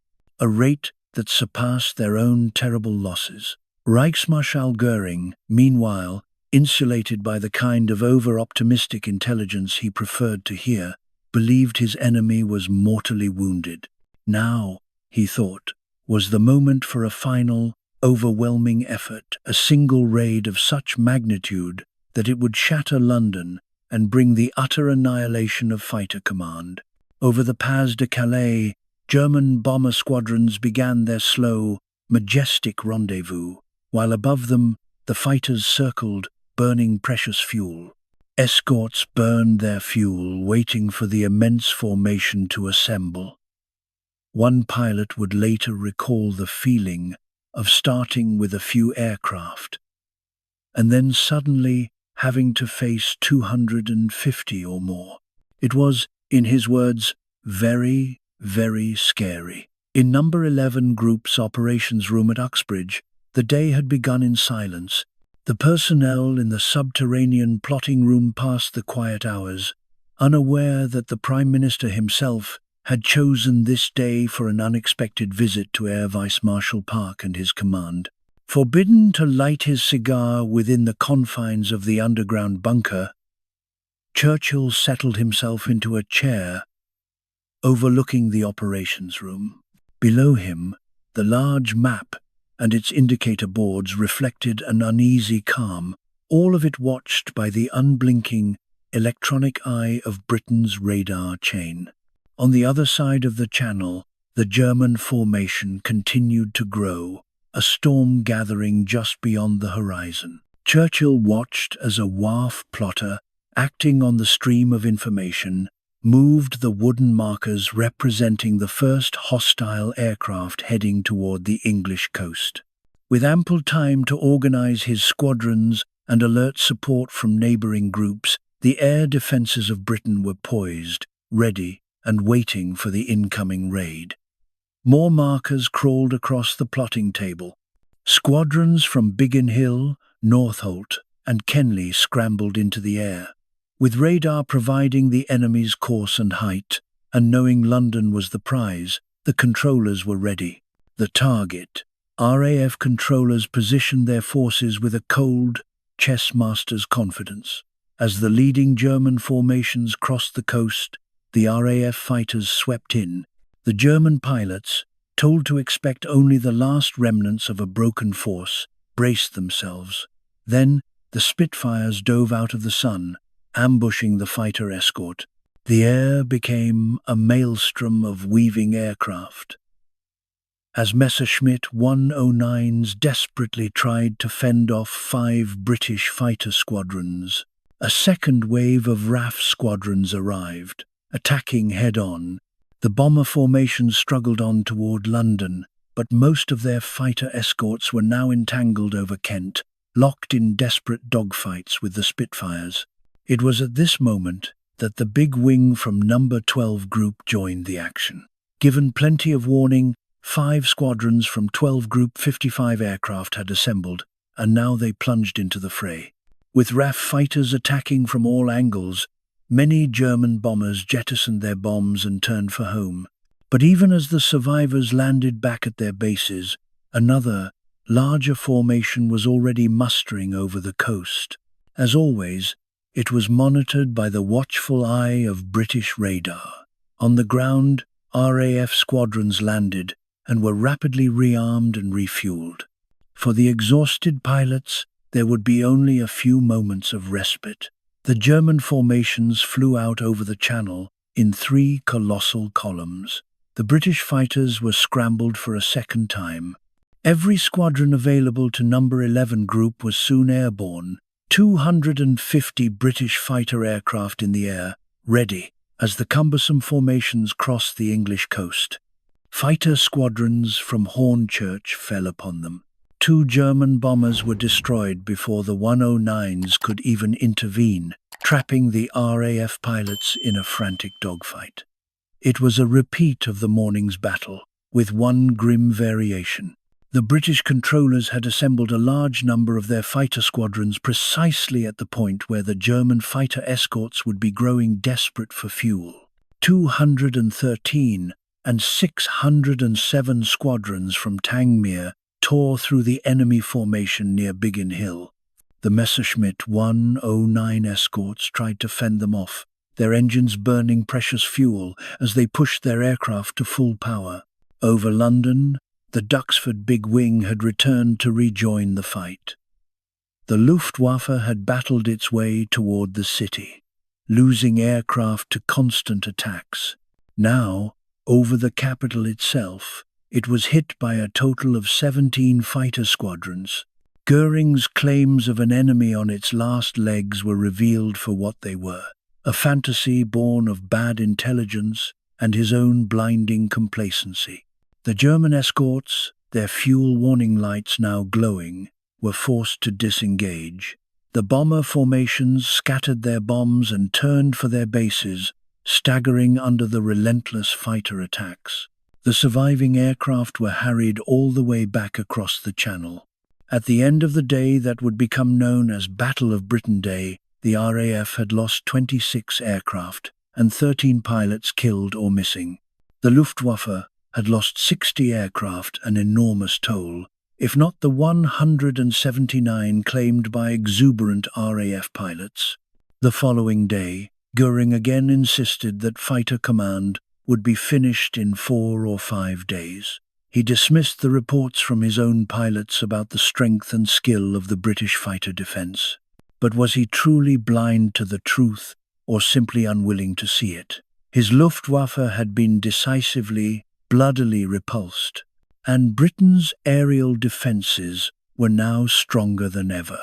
rate that surpassed their own terrible losses. Reichsmarschall Goering, meanwhile, insulated by the kind of over-optimistic intelligence he preferred to hear, believed his enemy was mortally wounded. Now, he thought, was the moment for a final, overwhelming effort, a single raid of such magnitude that it would shatter London and bring the utter annihilation of Fighter Command. Over the Pas de Calais, German bomber squadrons began their slow, majestic rendezvous, while above them the fighters circled, burning precious fuel. Escorts burned their fuel, waiting for the immense formation to assemble. One pilot would later recall the feeling of starting with a few aircraft, and then suddenly having to face 250 or more. It was, in his words, very, very scary. In number 11 Group's operations room at Uxbridge, the day had begun in silence. The personnel in the subterranean plotting room passed the quiet hours, unaware that the Prime Minister himself had chosen this day for an unexpected visit to Air Vice Marshal Park and his command. Forbidden to light his cigar within the confines of the underground bunker, Churchill settled himself into a chair overlooking the operations room. Below him, the large map and its indicator boards reflected an uneasy calm, all of it watched by the unblinking, electronic eye of Britain's radar chain. On the other side of the channel, the German formation continued to grow, a storm gathering just beyond the horizon. Churchill watched as a WAF plotter, acting on the stream of information, moved the wooden markers representing the first hostile aircraft heading toward the English coast. With ample time to organize his squadrons and alert support from neighboring groups, the air defenses of Britain were poised, ready, and waiting for the incoming raid. More markers crawled across the plotting table. Squadrons from Biggin Hill, Northolt, and Kenley scrambled into the air. With radar providing the enemy's course and height, and knowing London was the prize, the controllers were ready. The target. RAF controllers positioned their forces with a cold, chess master's confidence. As the leading German formations crossed the coast, the RAF fighters swept in. The German pilots, told to expect only the last remnants of a broken force, braced themselves. Then, the Spitfires dove out of the sun, ambushing the fighter escort. The air became a maelstrom of weaving aircraft. As Messerschmitt 109s desperately tried to fend off 5 British fighter squadrons, a second wave of RAF squadrons arrived, attacking head-on. The bomber formations struggled on toward London, but most of their fighter escorts were now entangled over Kent, locked in desperate dogfights with the Spitfires. It was at this moment that the big wing from number 12 Group joined the action. Given plenty of warning, 5 squadrons from 12 Group 55 aircraft had assembled, and now they plunged into the fray. With RAF fighters attacking from all angles, many German bombers jettisoned their bombs and turned for home. But even as the survivors landed back at their bases, another, larger formation was already mustering over the coast. As always, it was monitored by the watchful eye of British radar. On the ground, RAF squadrons landed and were rapidly rearmed and refueled. For the exhausted pilots, there would be only a few moments of respite. The German formations flew out over the Channel in 3 colossal columns. The British fighters were scrambled for a second time. Every squadron available to number 11 group was soon airborne, 250 British fighter aircraft in the air, ready, as the cumbersome formations crossed the English coast. Fighter squadrons from Hornchurch fell upon them. 2 German bombers were destroyed before the 109's could even intervene, trapping the RAF pilots in a frantic dogfight. It was a repeat of the morning's battle, with one grim variation. The British controllers had assembled a large number of their fighter squadrons precisely at the point where the German fighter escorts would be growing desperate for fuel. 213 and 607 squadrons from Tangmere tore through the enemy formation near Biggin Hill. The Messerschmitt 109 escorts tried to fend them off, their engines burning precious fuel as they pushed their aircraft to full power. Over London, the Duxford Big Wing had returned to rejoin the fight. The Luftwaffe had battled its way toward the city, losing aircraft to constant attacks. Now, over the capital itself, it was hit by a total of 17 fighter squadrons. Goering's claims of an enemy on its last legs were revealed for what they were: a fantasy born of bad intelligence and his own blinding complacency. The German escorts, their fuel warning lights now glowing, were forced to disengage. The bomber formations scattered their bombs and turned for their bases, staggering under the relentless fighter attacks. The surviving aircraft were harried all the way back across the Channel. At the end of the day that would become known as Battle of Britain Day, the RAF had lost 26 aircraft and 13 pilots killed or missing. The Luftwaffe had lost 60 aircraft, an enormous toll, if not the 179 claimed by exuberant RAF pilots. The following day, Goering again insisted that fighter command would be finished in 4 or 5 days. He dismissed the reports from his own pilots about the strength and skill of the British fighter defense. But was he truly blind to the truth, or simply unwilling to see it? His Luftwaffe had been decisively, bloodily repulsed, and Britain's aerial defences were now stronger than ever.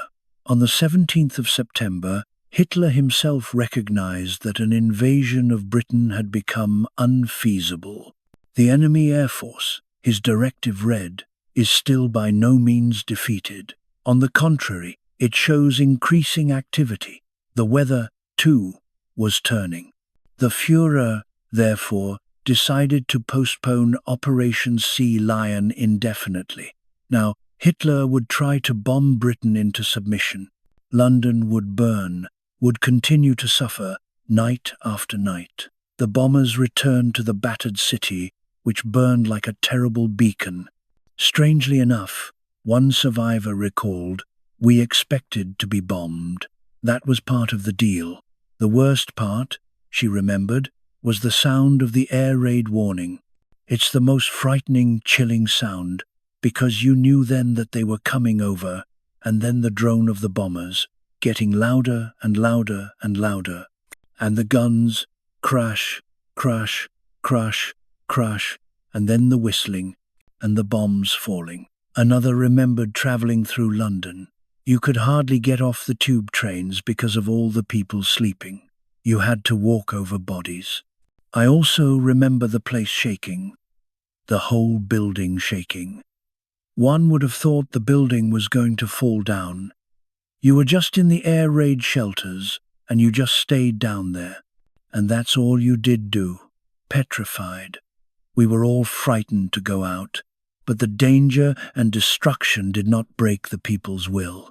On the 17th of September, Hitler himself recognized that an invasion of Britain had become unfeasible. The enemy air force, his directive read, is still by no means defeated. On the contrary, it shows increasing activity. The weather, too, was turning. The Führer, therefore, decided to postpone Operation Sea Lion indefinitely. Now, Hitler would try to bomb Britain into submission. London would burn, would continue to suffer, night after night. The bombers returned to the battered city, which burned like a terrible beacon. Strangely enough, one survivor recalled, "We expected to be bombed. That was part of the deal. The worst part," she remembered, was the sound of the air raid warning. It's the most frightening, chilling sound, because you knew then that they were coming over, and then the drone of the bombers, getting louder and louder and louder, and the guns, crash, crash, crash, crash, and then the whistling, and the bombs falling. Another remembered travelling through London. You could hardly get off the tube trains because of all the people sleeping. You had to walk over bodies. I also remember the place shaking, the whole building shaking. One would have thought the building was going to fall down. You were just in the air raid shelters, and you just stayed down there. And that's all you did do, petrified. We were all frightened to go out. but the danger and destruction did not break the people's will.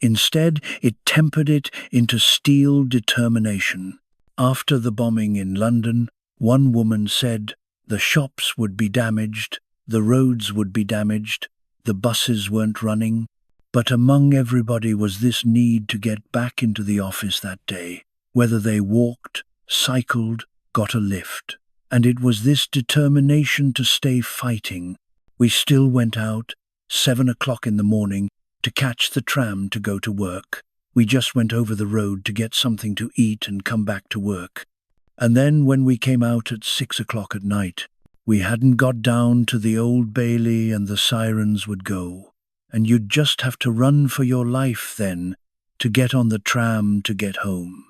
Instead, it tempered it into steel determination. After the bombing in London, one woman said, "The shops would be damaged, the roads would be damaged, the buses weren't running, but among everybody was this need to get back into the office that day, whether they walked, cycled, got a lift. And it was this determination to stay fighting. We still went out, 7 o'clock in the morning, to catch the tram to go to work. We just went over the road to get something to eat and come back to work. And then when we came out at 6 o'clock at night, we hadn't got down to the Old Bailey and the sirens would go. And you'd just have to run for your life then to get on the tram to get home."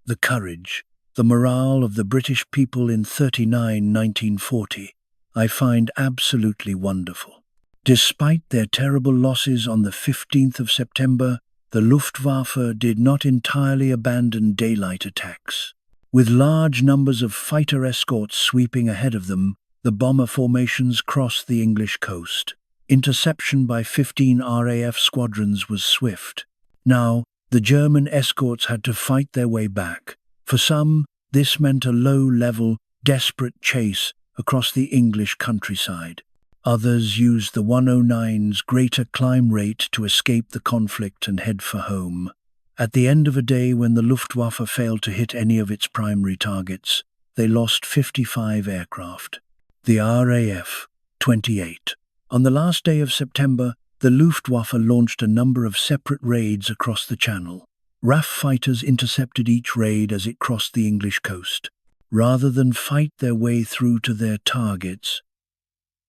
The courage, the morale of the British people in 1940, I find absolutely wonderful. Despite their terrible losses on the 15th of September, the Luftwaffe did not entirely abandon daylight attacks. With large numbers of fighter escorts sweeping ahead of them, the bomber formations crossed the English coast. Interception by 15 RAF squadrons was swift. Now, the German escorts had to fight their way back. For some, this meant a low-level, desperate chase across the English countryside. Others used the 109's greater climb rate to escape the conflict and head for home. At the end of a day when the Luftwaffe failed to hit any of its primary targets, they lost 55 aircraft. The RAF, 28. On the last day of September, the Luftwaffe launched a number of separate raids across the Channel. RAF fighters intercepted each raid as it crossed the English coast. Rather than fight their way through to their targets,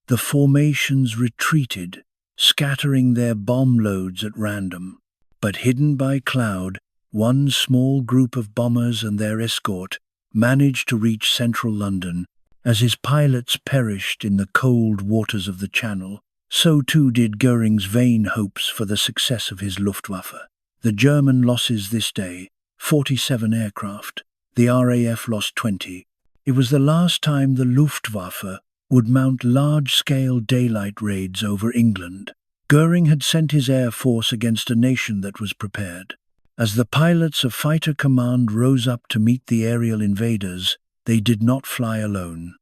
the formations retreated, scattering their bomb loads at random. But hidden by cloud, one small group of bombers and their escort managed to reach central London. As his pilots perished in the cold waters of the Channel, so too did Goering's vain hopes for the success of his Luftwaffe. The German losses this day, 47 aircraft. The RAF lost 20. It was the last time the Luftwaffe would mount large-scale daylight raids over England. Goering had sent his air force against a nation that was prepared. As the pilots of Fighter Command rose up to meet the aerial invaders, they did not fly alone.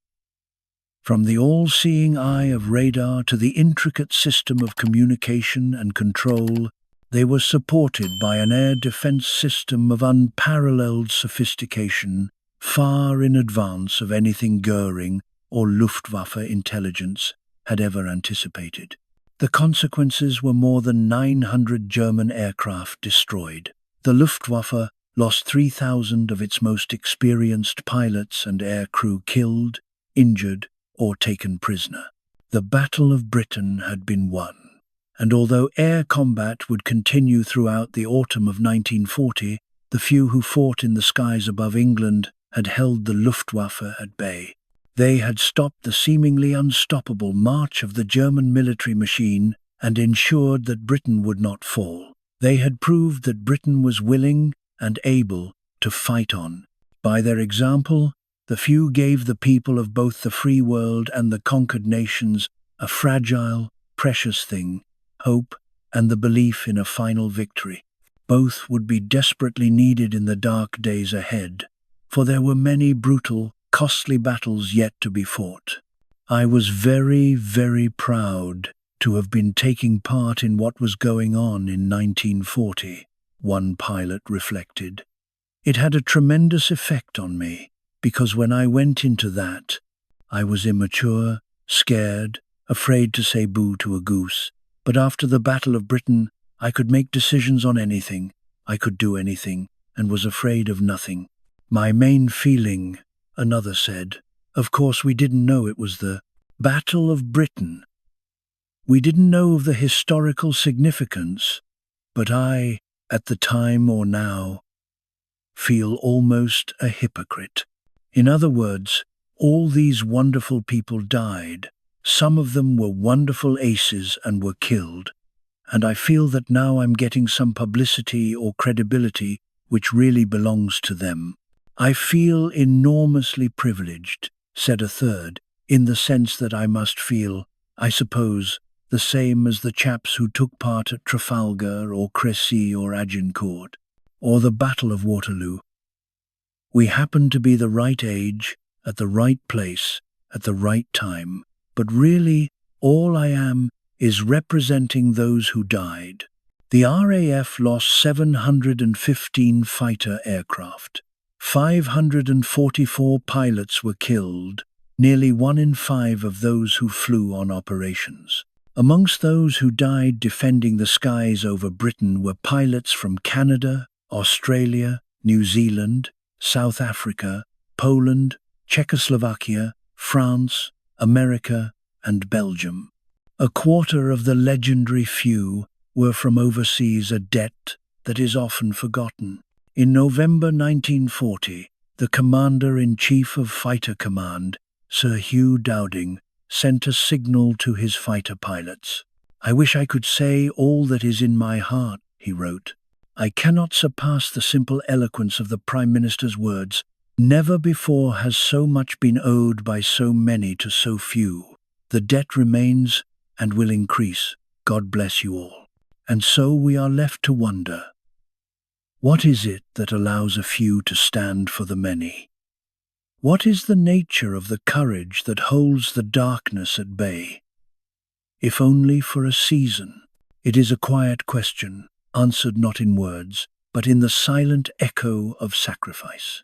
From the all-seeing eye of radar to the intricate system of communication and control, they were supported by an air defense system of unparalleled sophistication, far in advance of anything Goering or Luftwaffe intelligence had ever anticipated. The consequences were more than 900 German aircraft destroyed. The Luftwaffe lost 3,000 of its most experienced pilots and air crew killed, injured, or taken prisoner. The Battle of Britain had been won, and although air combat would continue throughout the autumn of 1940, the few who fought in the skies above England had held the Luftwaffe at bay. They had stopped the seemingly unstoppable march of the German military machine and ensured that Britain would not fall. They had proved that Britain was willing and able to fight on. By their example, the few gave the people of both the free world and the conquered nations a fragile, precious thing, hope and the belief in a final victory. Both would be desperately needed in the dark days ahead, for there were many brutal, costly battles yet to be fought. I was very, very proud to have been taking part in what was going on in 1940, one pilot reflected. It had a tremendous effect on me, because when I went into that, I was immature, scared, afraid to say boo to a goose. But after the Battle of Britain, I could make decisions on anything, I could do anything, and was afraid of nothing. My main feeling, another said, of course we didn't know it was the Battle of Britain. We didn't know of the historical significance, but I, at the time or now, feel almost a hypocrite. In other words, all these wonderful people died. Some of them were wonderful aces and were killed. And I feel that now I'm getting some publicity or credibility which really belongs to them. I feel enormously privileged, said a third, in the sense that I must feel I suppose the same as the chaps who took part at Trafalgar or Crécy or Agincourt, or the Battle of Waterloo. We happen to be the right age, at the right place, at the right time, but really, all I am is representing those who died. The RAF lost 715 fighter aircraft. 544 pilots were killed, nearly 1 in 5 of those who flew on operations. Amongst those who died defending the skies over Britain were pilots from Canada, Australia, New Zealand, South Africa, Poland, Czechoslovakia, France, America, and Belgium. A quarter of the legendary few were from overseas, a debt that is often forgotten. In November 1940, the Commander-in-Chief of Fighter Command, Sir Hugh Dowding, sent a signal to his fighter pilots. "I wish I could say all that is in my heart," he wrote. "I cannot surpass the simple eloquence of the Prime Minister's words. Never before has so much been owed by so many to so few. The debt remains and will increase. God bless you all." And so we are left to wonder, what is it that allows a few to stand for the many? What is the nature of the courage that holds the darkness at bay? If only for a season. It is a quiet question, answered not in words, but in the silent echo of sacrifice.